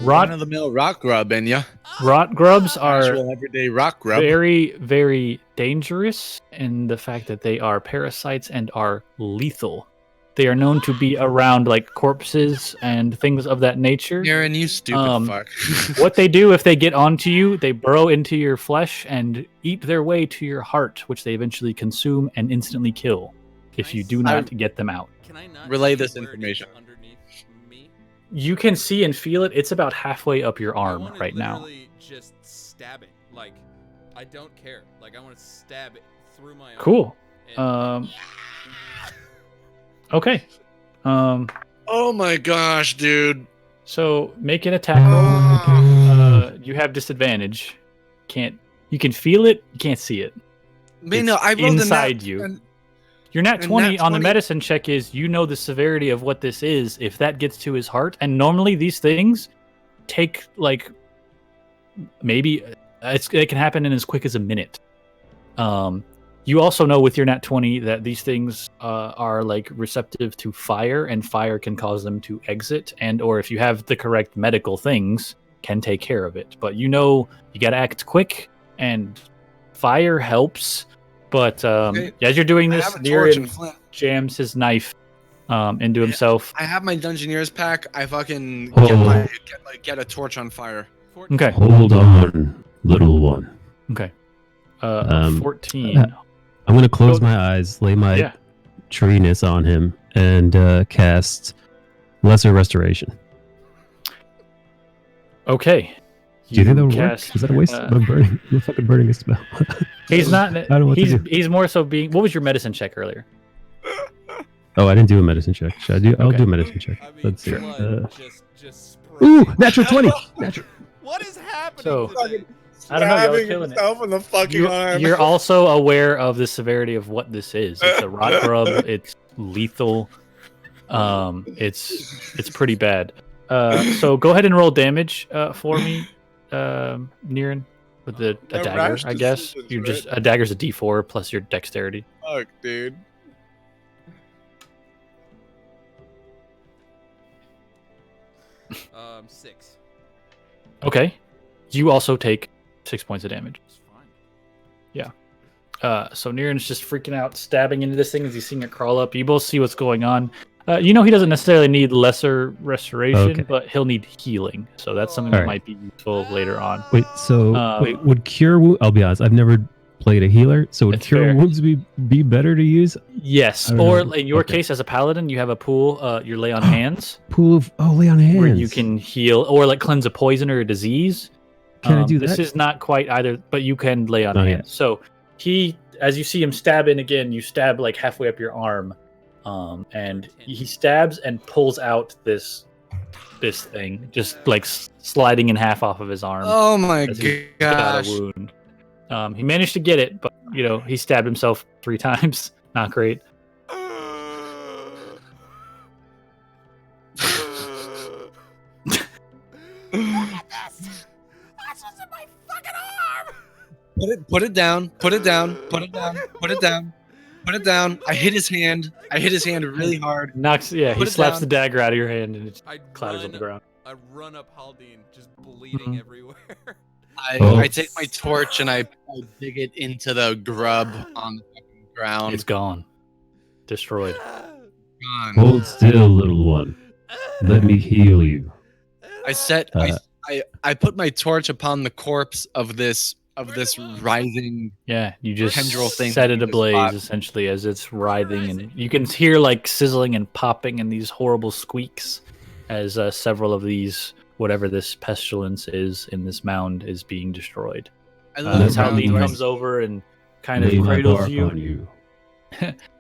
Rot run-of-the-mill rock grub in ya. rot grubs are Actual everyday rock grub. very, very dangerous in the fact that they are parasites and are lethal. They are known to be around like corpses and things of that nature. Aaron, you stupid fuck. What they do if they get onto you, they burrow into your flesh and eat their way to your heart, which they eventually consume and instantly kill if you do not get them out. Can I not Relay see this where it is information. underneath me? You can see and feel it. It's about halfway up your I arm wanna right now. literally just stab it. Like, I don't care. Like, I want to stab it through my arm. Cool. and- Okay. Oh my gosh, dude. So make an attack roll. You have disadvantage. Can't You can feel it. You can't see it. I rolled inside you. Your nat 20 on the medicine check is, you know the severity of what this is. If that gets to his heart, and normally these things take like maybe it can happen in as quick as a minute. You also know with your nat 20 that these things are like receptive to fire, and fire can cause them to exit, and or if you have the correct medical things, can take care of it. But you got to act quick, and fire helps. But as you're doing this, Niran jams his knife into himself. I have my Dungeoneer's pack. I fucking get a torch on fire. Okay. Hold on, little one. Okay. 14. I'm going to close my eyes, lay my treeness on him, and cast Lesser Restoration. Okay. Do you think that would work? Is that a waste? I'm fucking burning a spell. He's not. I don't know what to do. He's more so being. What was your medicine check earlier? Oh, I didn't do a medicine check. Should I do? I'll do a medicine check. Let's see. Ooh, natural 20. Natural. What is happening? So, I don't know. Y'all are killing it. In the fucking arm. You're also aware of the severity of what this is. It's a rot grub. It's lethal. It's pretty bad. So go ahead and roll damage for me, Niran, with a dagger. I guess you're just a dagger's a D4 plus your dexterity. Fuck, dude. Six. Okay. You also take 6 points of damage. That's fine. Yeah. So Niran's just freaking out, stabbing into this thing as he's seeing it crawl up. You both see what's going on. He doesn't necessarily need lesser restoration, but he'll need healing. So that's something that might be useful later on. Wait, would cure? I'll be honest, I've never played a healer, so would cure wounds be better to use? Yes, or in your case, as a paladin, you have a pool. Your lay on hands. Pool of lay on hands, where you can heal or like cleanse a poison or a disease. Can I do that? This is not quite either, but you can lay on hands. Yeah. So as you see him stab in again, you stab like halfway up your arm. And he stabs and pulls out this thing, just like sliding in half off of his arm. Oh my gosh! Got a wound. He managed to get it, but he stabbed himself 3 times. Not great. Put it down. Put it down. Put it down. Put it down. Put it down. I hit his hand. Really hard. He slaps the dagger out of your hand and it clatters on the ground. I run up Haldane, just bleeding everywhere. I take my torch and I dig it into the grub on the fucking ground. It's gone. Destroyed. Gone. Hold still, little one. Let me heal you. I put my torch upon the corpse of this writhing you just tendril thing, set it ablaze essentially as it's writhing, and you can hear like sizzling and popping and these horrible squeaks as several of these, whatever this pestilence is in this mound, is being destroyed. As Haldane comes over and kind of cradles you.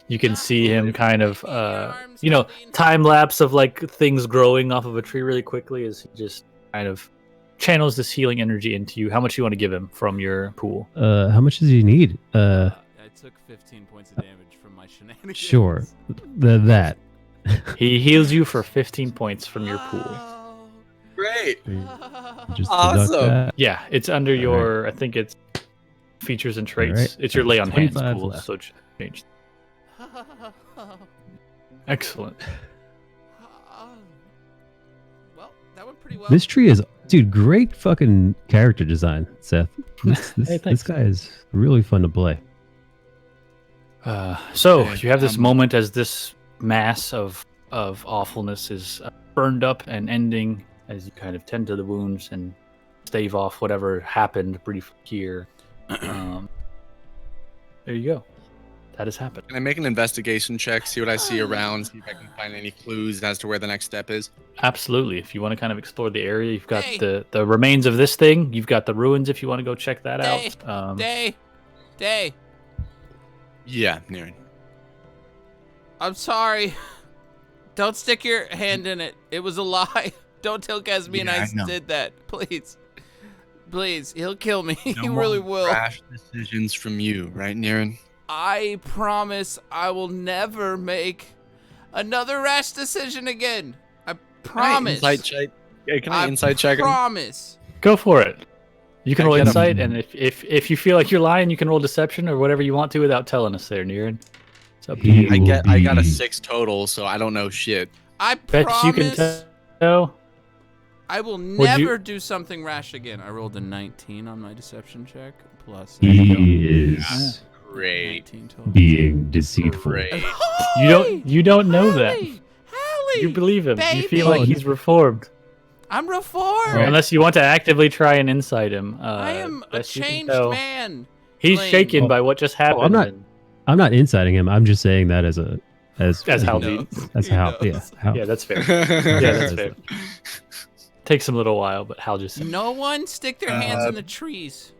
You can see him kind of time lapse of like things growing off of a tree really quickly as he just kind of channels this healing energy into you. How much do you want to give him from your pool? How much does he need? I took 15 points of damage from my shenanigans. Sure. That. He heals you for 15 points from your pool. Great. Just awesome. Yeah, it's under your, I think it's features and traits. Right. It's your lay on hands pool, left. so it changed. Excellent. Well, that went pretty well. This tree is, dude, great fucking character design, Seth. This guy is really fun to play. So you have this moment as this mass of awfulness is burned up and ending as you kind of tend to the wounds and stave off whatever happened briefly here. There you go. That has happened. Can I make an investigation check, see what I see around, see if I can find any clues as to where the next step is? Absolutely. If you want to kind of explore the area, you've got the remains of this thing. You've got the ruins if you want to go check that out. Day. Yeah, Niran. I'm sorry. Don't stick your hand in it. It was a lie. Don't tell Casby and I did that, please. Please, he'll kill me. No He more really will. Rash decisions from you, right, Niren? I promise I will never make another rash decision again. I promise. Insight check. Can I insight check him? Promise. Go for it. You can I roll get 'em. insight, and if you feel like you're lying, you can roll deception or whatever you want to without telling us there, Niren. It's up to you. I got a 6 total, so I don't know shit. I Bet you can promise tell. I will you- never do something rash again. I rolled a 19 on my deception check. Plus He is Great. 19 total. being deceitful. Great. You don't know that. Hallie, You believe him. You feel baby. like he's reformed. I'm reformed. Right. Unless you want to actively try and insight him. I am a best you can changed tell. man. He's Blaine. shaken by what just happened. I'm not- and- I'm not inciting him. I'm just saying that as how He he- knows. as He how knows. Yeah, that's fair. Yeah, yeah, that's fair. Takes him a little while, but Hal just said. No one stick their hands in the trees.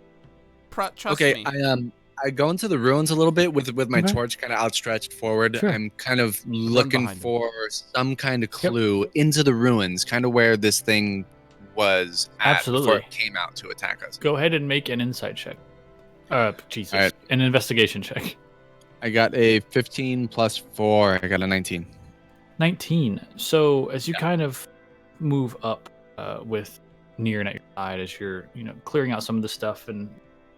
Trust Okay, me. I go into the ruins a little bit with my Okay. torch kind of outstretched forward. Sure. I'm kind of looking behind him. for some kind of clue into the ruins, kind of where this thing was at before Absolutely. it came out to attack us. Go ahead and make an insight check. Jesus. All right. An investigation check. I got a 15 plus 4. I got a 19. 19. So as you kind of move up with Niren at your side, as you're clearing out some of the stuff and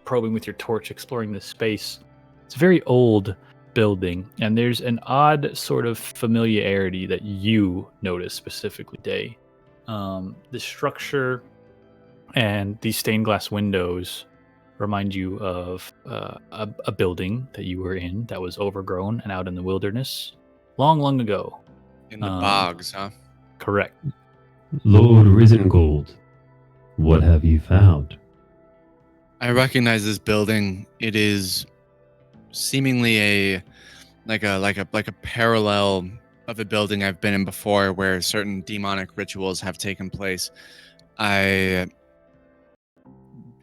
probing with your torch, exploring this space, it's a very old building, and there's an odd sort of familiarity that you notice specifically, Day. The structure and these stained glass windows remind you of a building that you were in that was overgrown and out in the wilderness long ago. In the bogs, huh? Correct. Lord Risengold, what have you found? I recognize this building. It is seemingly a parallel of a building I've been in before, where certain demonic rituals have taken place.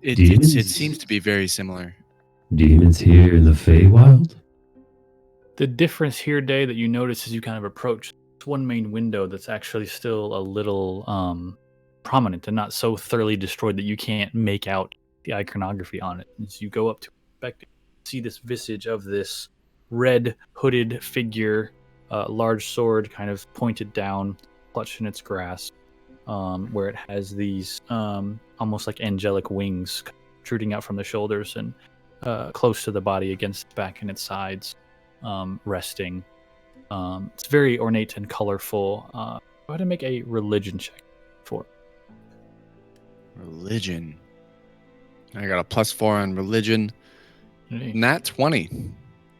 It Demons? seems to be very similar. Demons here in the Feywild? The difference here, Day, that you notice as you kind of approach, it's one main window that's actually still a little prominent and not so thoroughly destroyed that you can't make out the iconography on it. As you go up to inspect it, you see this visage of this red hooded figure, large sword kind of pointed down, clutched in its grasp, where it has these almost like angelic wings protruding out from the shoulders and close to the body against its back and its sides, resting. It's very ornate and colorful. Go ahead and make a religion check for it. Religion. I got a plus 4 on religion. Nat 20.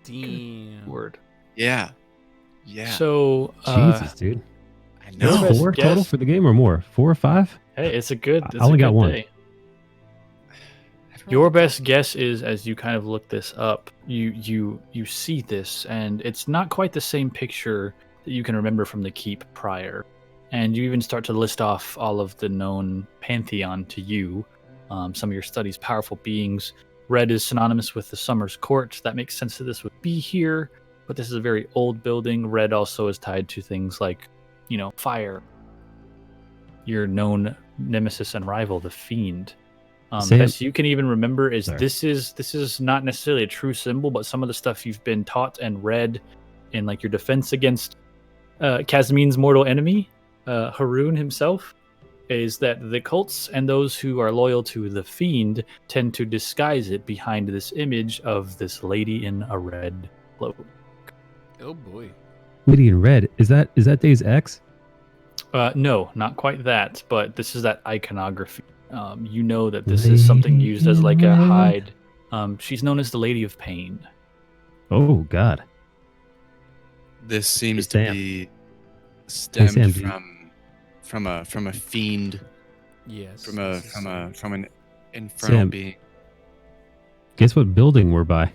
Damn. Word. Yeah. Yeah. So, Jesus, dude. I no. know. Best 4 guess. total for the game or more? 4 or 5? hey, it's a good. It's I only a got good one. day. Your best guess is, as you kind of look this up, you see this, and it's not quite the same picture that you can remember from the keep prior. And you even start to list off all of the known pantheon to you. Some of your studies, powerful beings. Red is synonymous with the Summer's Court. That makes sense that this would be here, but this is a very old building. Red also is tied to things like, fire. Your known nemesis and rival, the Fiend. Sam- Best you can even remember is Sorry. this is not necessarily a true symbol, but some of the stuff you've been taught and read in like your defense against Kazmin's mortal enemy, Haroon himself, is that the cults and those who are loyal to the Fiend tend to disguise it behind this image of this lady in a red cloak. Oh boy. Lady in red. Is that Days X? No, not quite that, but this is that iconography. You know that this is something used as like a hide. She's known as the Lady of Pain. Oh God. This seems Hey, to Sam. be stemmed Sam, do you- from a fiend, Yes. from an infernal Sam. being. Guess what building we're by?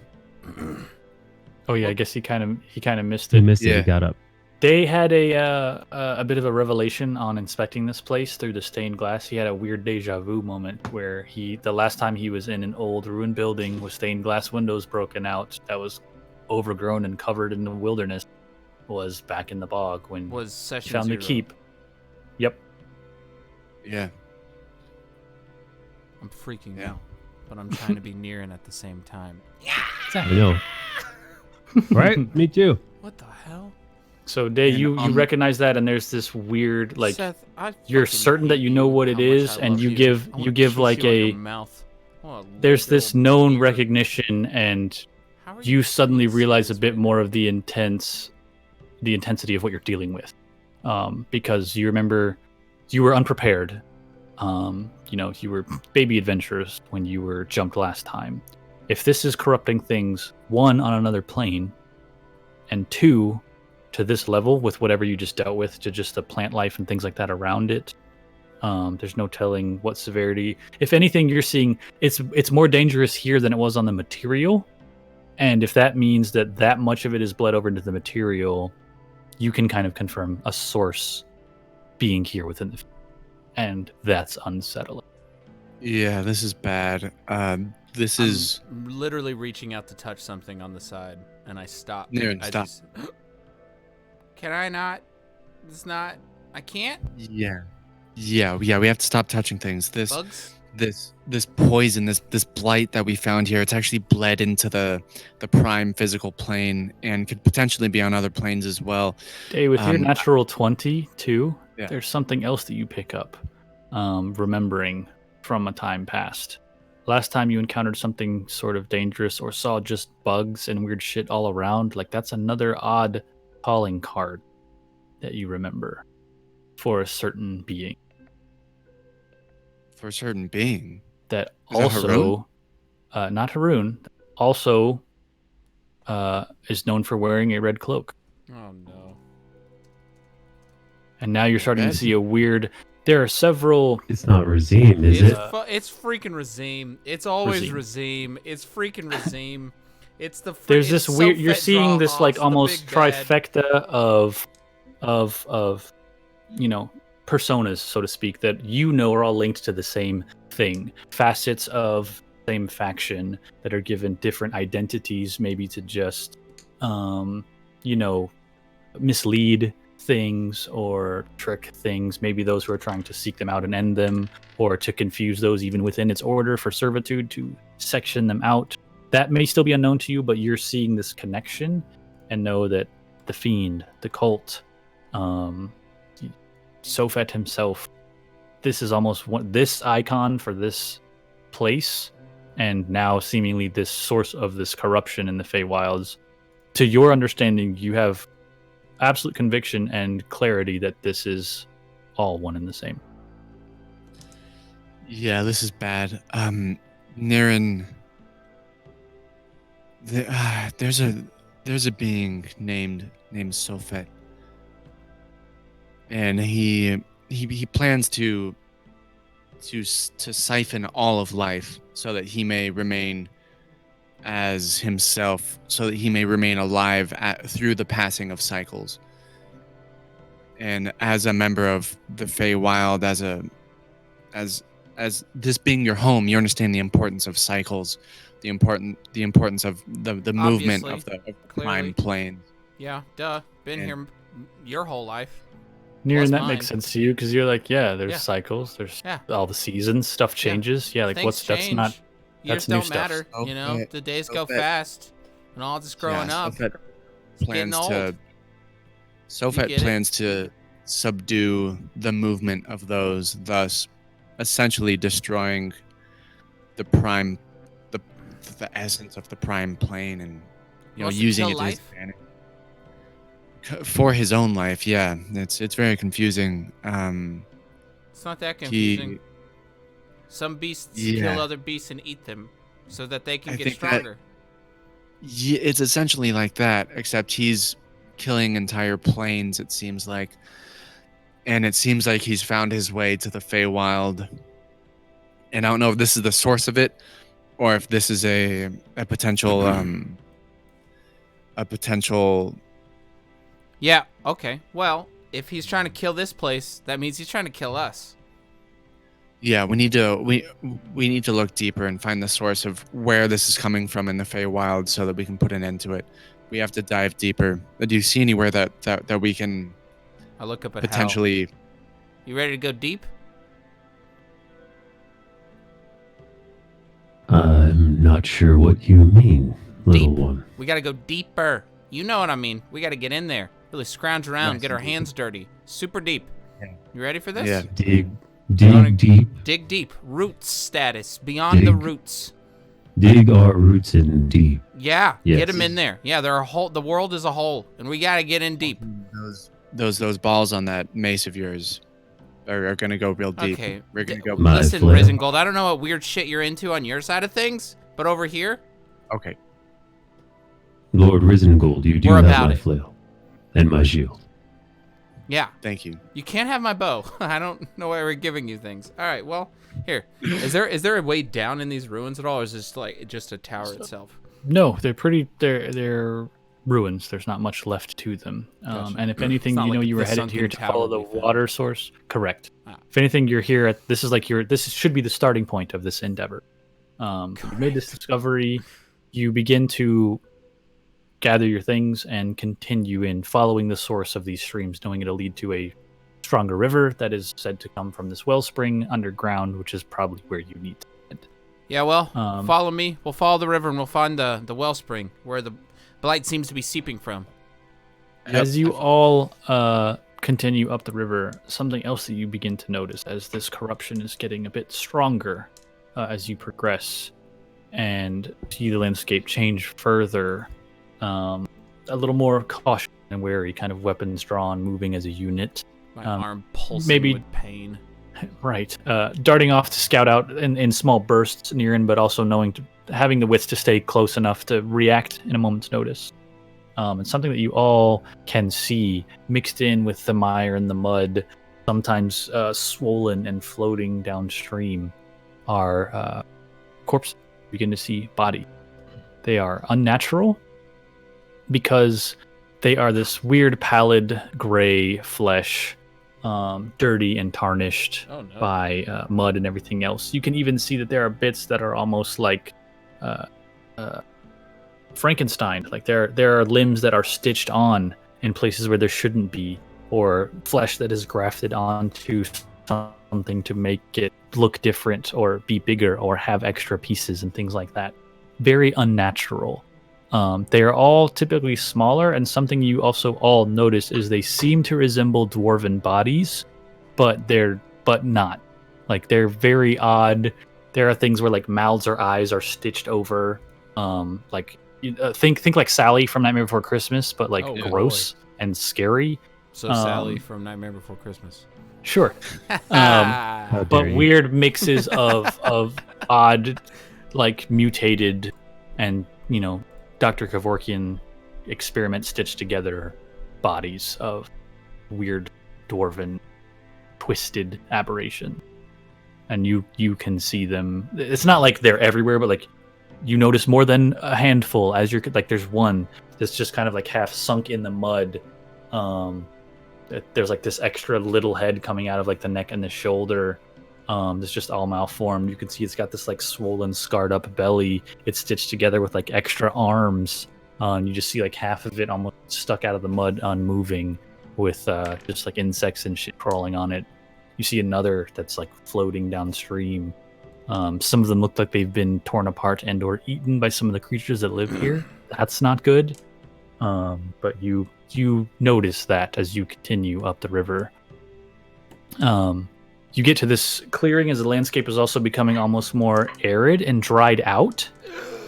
Oh yeah, I guess he kind of missed He it. missed it. Yeah. He got up. They had a bit of a revelation on inspecting this place through the stained glass. He had a weird deja vu moment where the last time he was in an old ruined building with stained glass windows broken out that was overgrown and covered in the wilderness was back in the bog when Was he session found the zero. keep. Yep. Yeah. I'm freaking Yeah. out, but I'm trying to be Niran at the same time. I know. Right? Me too. What the hell? So, Day, And, you recognize that, and there's this weird, like, Seth, I you're fucking certain that hate you know what it how much is, I and love you you. give I wanna you give kiss like you on your a mouth. I wanna there's lick your this known ear. recognition, and How are you suddenly doing realize a this bit right more now? of the intensity of what you're dealing with, because you remember you were unprepared. You were baby adventurers when you were jumped last time. If this is corrupting things, one, on another plane, and two, to this level with whatever you just dealt with, to just the plant life and things like that around it, there's no telling what severity. If anything, you're seeing it's more dangerous here than it was on the material. And if that means that much of it is bled over into the material, you can kind of confirm a source being here within the, and that's unsettling. Yeah, this is bad. This is I'm literally reaching out to touch something on the side, and I stop. Niran, as stop. you Can I not? It's not. I can't. Yeah. We have to stop touching things. Bugs. This poison, this blight that we found here, it's actually bled into the prime physical plane and could potentially be on other planes as well. Day, with your natural 20 too, Yeah. there's something else that you pick up, remembering from a time past. Last time you encountered something sort of dangerous or saw just bugs and weird shit all around, like that's another odd calling card that you remember for a certain being. For a certain being. That Is that also, not Haroon, also is known for wearing a red cloak. Oh no. And now you're starting Red? to see a weird. There are several. It's not Razine, is it? It's freaking Razim. It's always Razim. It's freaking Razim. It's the. There's this weird. You're seeing this like almost trifecta of personas, so to speak, that are all linked to the same thing. Facets of same faction that are given different identities, maybe to just mislead things or trick things, maybe those who are trying to seek them out and end them, or to confuse those even within its order for servitude, to section them out. That may still be unknown to you, but you're seeing this connection and know that the fiend, the cult, Sofet himself, this is almost this icon for this place, and now seemingly this source of this corruption in the Feywilds. To your understanding, you have absolute conviction and clarity that this is all one and the same. Yeah, this is bad. Niran, there's a being named Sofet, and he plans to siphon all of life so that he may remain as himself, so that he may remain alive through the passing of cycles. And as a member of the Feywild, as this being your home, you understand the importance of cycles, the importance of the movement of the prime plane. Yeah, duh. Been here your whole life. Niran, that makes sense to you because you're like, there's cycles, there's all the seasons, stuff changes. Yeah, like things that's change. not. Years That's new don't stuff. matter. Okay. The days go fast, and all just growing up. Sofet plans to subdue the movement of those, thus essentially destroying the prime, the essence of the prime plane, and using it to his advantage for his own life. Yeah, it's very confusing. It's not that confusing. Some beasts kill other beasts and eat them so that they can get stronger. It's essentially like that, except he's killing entire planes, it seems like. And it seems like he's found his way to the Feywild. And I don't know if this is the source of it, or if this is a potential Yeah, okay. Well, if he's trying to kill this place, that means he's trying to kill us. Yeah, we need to look deeper and find the source of where this is coming from in the Feywild so that we can put an end to it. We have to dive deeper. Do you see anywhere that we can I look up at potentially You ready to go deep? not sure what you mean, little Deep. one. We gotta go deeper. You know what I mean. We gotta get in there. Really scrounge around, get our hands dirty. Super deep. Yeah. You ready for this? Yeah. Dig wanna- deep. Dig deep. Roots status. Beyond the Dig. roots. Dig our roots in deep. Yeah. Yes. Get them in there. Yeah, they're a hole. The world is a hole, and we gotta get in deep. Those balls on that mace of yours are gonna go real deep. Okay. We're gonna go. My Listen, flail. Risengold, I don't know what weird shit you're into on your side of things, but over here, Okay. Lord Risengold, you do We're have about my it. flail and my shield. yeah. Thank you. You can't have my bow. I don't know why we're giving you things. All right, well, here. Is there a way down in these ruins at all, or is this like just a tower itself? No, they're ruins. There's not much left to them. Gotcha. And if anything, It's not you know, like you were the headed here sunken to tower follow the we found. water source. Correct. Ah. If anything, you're here at this should be the starting point of this endeavor. You made this discovery. You begin to gather your things and continue in following the source of these streams, knowing it'll lead to a stronger river that is said to come from this wellspring underground, which is probably where you need to head. Yeah, well, Um, follow me. We'll follow the river and we'll find the wellspring where the blight seems to be seeping from. As you all continue up the river, something else that you begin to notice as this corruption is getting a bit stronger as you progress and see the landscape change further, a little more caution and wary, kind of weapons drawn, moving as a unit. My arm pulsing maybe- with pain. Right. Darting off to scout out in small bursts near in, but also having the wits to stay close enough to react in a moment's notice. And something that you all can see mixed in with the mire and the mud, sometimes swollen and floating downstream, are corpses. You begin to see bodies. They are unnatural because they are this weird pallid gray flesh, dirty and tarnished Oh no. by mud and everything else. You can even see that there are bits that are almost like Frankenstein. Like there are limbs that are stitched on in places where there shouldn't be, or flesh that is grafted onto something to make it look different or be bigger or have extra pieces and things like that. Very unnatural. They are all typically smaller, and something you also all notice is they seem to resemble dwarven bodies, but not. Like they're very odd. There are things where like mouths or eyes are stitched over. Think like Sally from Nightmare Before Christmas, but like Oh, gross and scary. So Sally from Nightmare Before Christmas. Sure. How But dare you. weird mixes of odd, like mutated, and Dr. Kevorkian experiment stitched together bodies of weird dwarven twisted aberration. And you can see them. It's not like they're everywhere, but like you notice more than a handful as you're like there's one that's just kind of like half sunk in the mud. There's like this extra little head coming out of like the neck and the shoulder. It's just all malformed. You can see it's got this like swollen, scarred up belly. It's stitched together with like extra arms. And you just see like half of it almost stuck out of the mud, unmoving, with just like insects and shit crawling on it. You see another that's like floating downstream. Some of them look like they've been torn apart and or eaten by some of the creatures that live here. That's not good. But you notice that as you continue up the river. You get to this clearing as the landscape is also becoming almost more arid and dried out.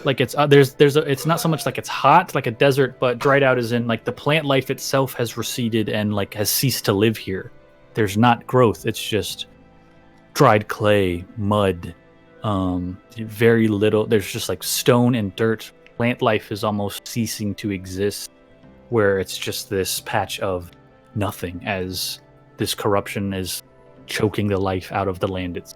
Like it's it's not so much like it's hot like a desert, but dried out as in like the plant life itself has receded and like has ceased to live here. There's not growth. It's just dried clay, mud, very little. There's just like stone and dirt. Plant life is almost ceasing to exist, where it's just this patch of nothing as this corruption is choking the life out of the land. It's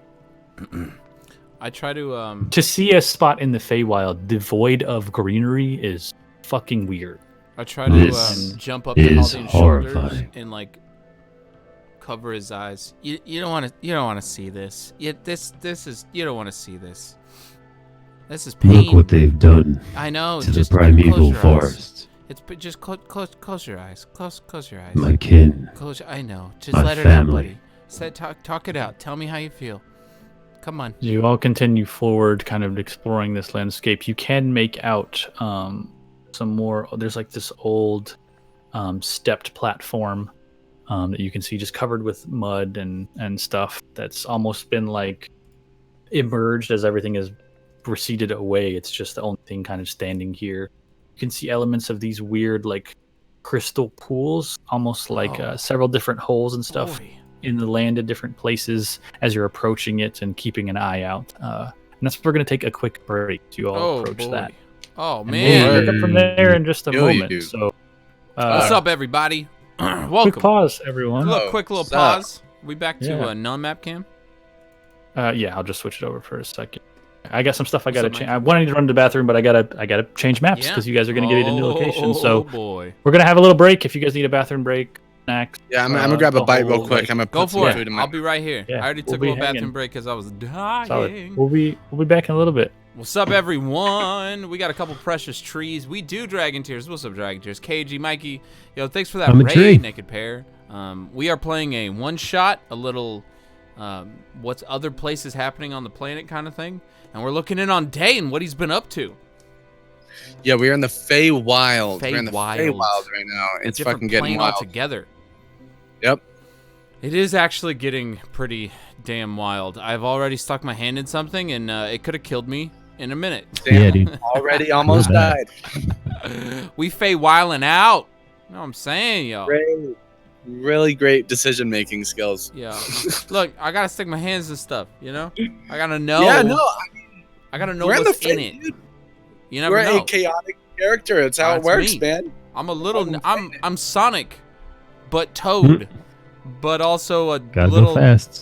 I try to to see a spot in the Feywild devoid of greenery is fucking weird. I try to This jump up to is Haldane's shoulders horrifying. and like cover his eyes. You don't want to see this. You don't want to see this. This is pain. Look what they've done I know. to the just primeval close your eyes. forest. Just close your eyes. Close your eyes. My kin. I know. Just My let it out, family. buddy. Talk it out. Tell me how you feel. Come on. You all continue forward, kind of exploring this landscape. You can make out some more. There's like this old stepped platform that you can see just covered with mud and stuff that's almost been like emerged as everything has receded away. It's just the only thing kind of standing here. You can see elements of these weird like crystal pools, almost like several different holes and stuff in the land at different places as you're approaching it and keeping an eye out. And that's where we're going to take a quick break to all approach that. Oh, And man. we'll pick up from there in just a moment. So, what's up, everybody? Welcome. Quick pause, everyone. Quick little pause. We back to non-map cam? Yeah, I'll just switch it over for a second. I got some stuff I gotta change. I wanted to run to the bathroom, but I gotta change maps because you guys are gonna get into location. So we're gonna have a little break if you guys need a bathroom break. Snacks. Yeah, I'm gonna grab a bite real quick. I'm gonna go for it. I'll be right here. Yeah, I already took a little bathroom break because I was dying. Solid. We'll be back in a little bit. What's up, everyone? We got a couple precious trees. We do Dragon Tears. What's up, Dragon Tears? KG, Mikey. Yo, thanks for that raid, Naked Pair. We are playing a one-shot, a little what's other places happening on the planet kind of thing. And we're looking in on Dane, what he's been up to. Yeah, we're in the Feywild. We're in the Feywild right now. It's fucking getting wild. Together. Yep. It is actually getting pretty damn wild. I've already stuck my hand in something, and it could have killed me in a minute. Damn, yeah, dude. Already almost died. We Feywildin out. You know what I'm saying, yo? Great. Really great decision-making skills. Yeah. Look, I gotta stick my hands in stuff, you know? I gotta know. Yeah, no. I gotta know what's in it. Dude. You never know. We're a chaotic character. It's how it works, me. man. I'm a little. I'm Sonic, but Toad, but also a little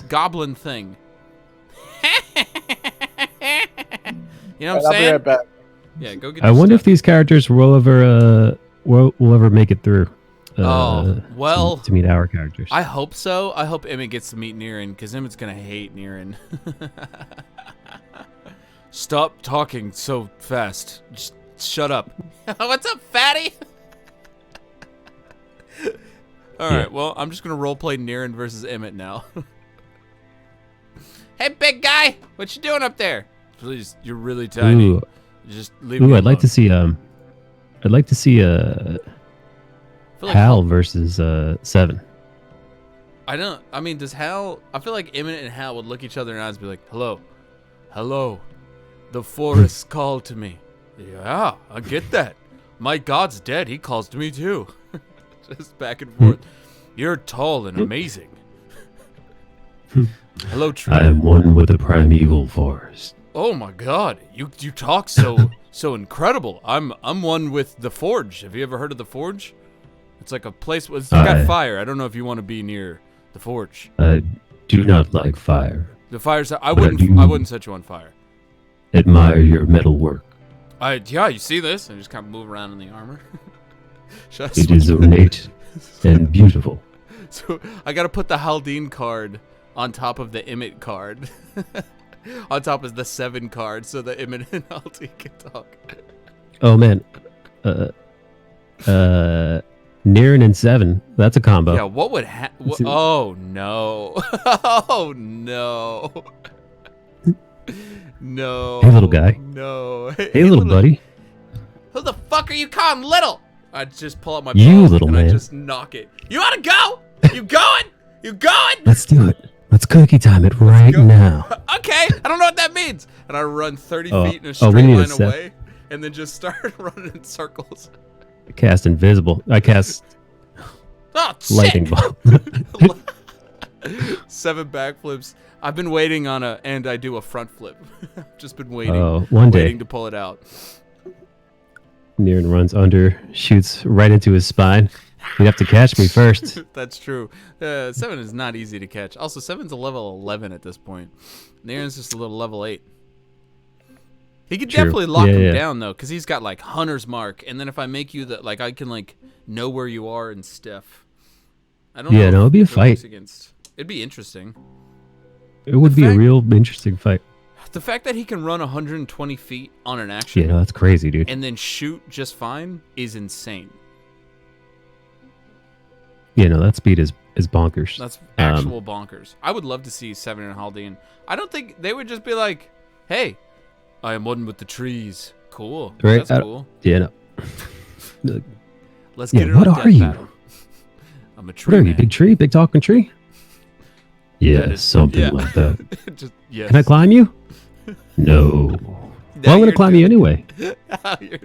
goblin thing. You know what I'm saying? Right back. Yeah, go get. I wonder if these characters will ever make it through. To meet our characters. I hope so. I hope Emmett gets to meet Niran, because Emmett's gonna hate Niran. Stop talking so fast. Just shut up. What's up, fatty? All right. Well, I'm just gonna roleplay Niran versus Emmett now. Hey, big guy, what you doing up there? Please, you're really tiny. Ooh. Just leave me alone. I'd like to see Hal versus Seven. I mean, does Hal? I feel like Emmett and Hal would look each other in the eyes and be like, "Hello, hello, the forest called to me." Yeah, I get that. My god's dead. He calls to me too. Just back and forth. You're tall and amazing. Hello, tree. I am one with the primeval forest. Oh my god, you talk so incredible. I'm one with the Forge. Have you ever heard of the Forge? It's like a place with got fire. I don't know if you want to be near the Forge. I do not like fire. The fire's I wouldn't set you on fire. Admire your metal work. Yeah, you see this? I just kind of move around in the armor. It is ornate and beautiful. So I gotta put the Haldane card on top of the Emmett card. On top of the 7 card, so that Emmett and Haldane can talk. Oh man. Niran and 7. That's a combo. Yeah, what would oh no. Oh no. No. Hey, little guy. No. Hey, little buddy. Who the fuck are you calling little? I just pull out my you bow little and man. I just knock it. You wanna go? You going? You going? Let's do it. Let's cookie time it right now. Okay, I don't know what that means. And I run 30 feet in a straight line away, and then just start running in circles. I cast invisible. I cast lightning bolt. 7 backflips. I've been waiting on and I do a front flip. Just been waiting. Oh, waiting to pull it out. Niran runs under, shoots right into his spine. You'd have to catch me first. That's true. 7 is not easy to catch. Also, 7's a level 11 at this point. Niran's just a little level 8. He could definitely lock him down, though, because he's got, like, Hunter's Mark. And then if I make you that, like, I can, like, know where you are and stuff. I don't know. Yeah, no, it'd be a fight. It'd be interesting. It would be a real interesting fight. The fact that he can run 120 feet on an action. Yeah, no, that's crazy, dude. And then shoot just fine is insane. Yeah, no, that speed is bonkers. That's actual bonkers. I would love to see Seven and Haldane. I don't think they would just be like, "Hey, I am one with the trees." Cool. Right? That's cool. Yeah. No. Let's get it what on are death you? battle. I'm a tree. What are you? man. Big tree? Big talking tree? Yeah, That is- something yeah. like that. Just, yes. Can I climb you? No. Now Well, I'm gonna you're climb you doing anyway. it. You're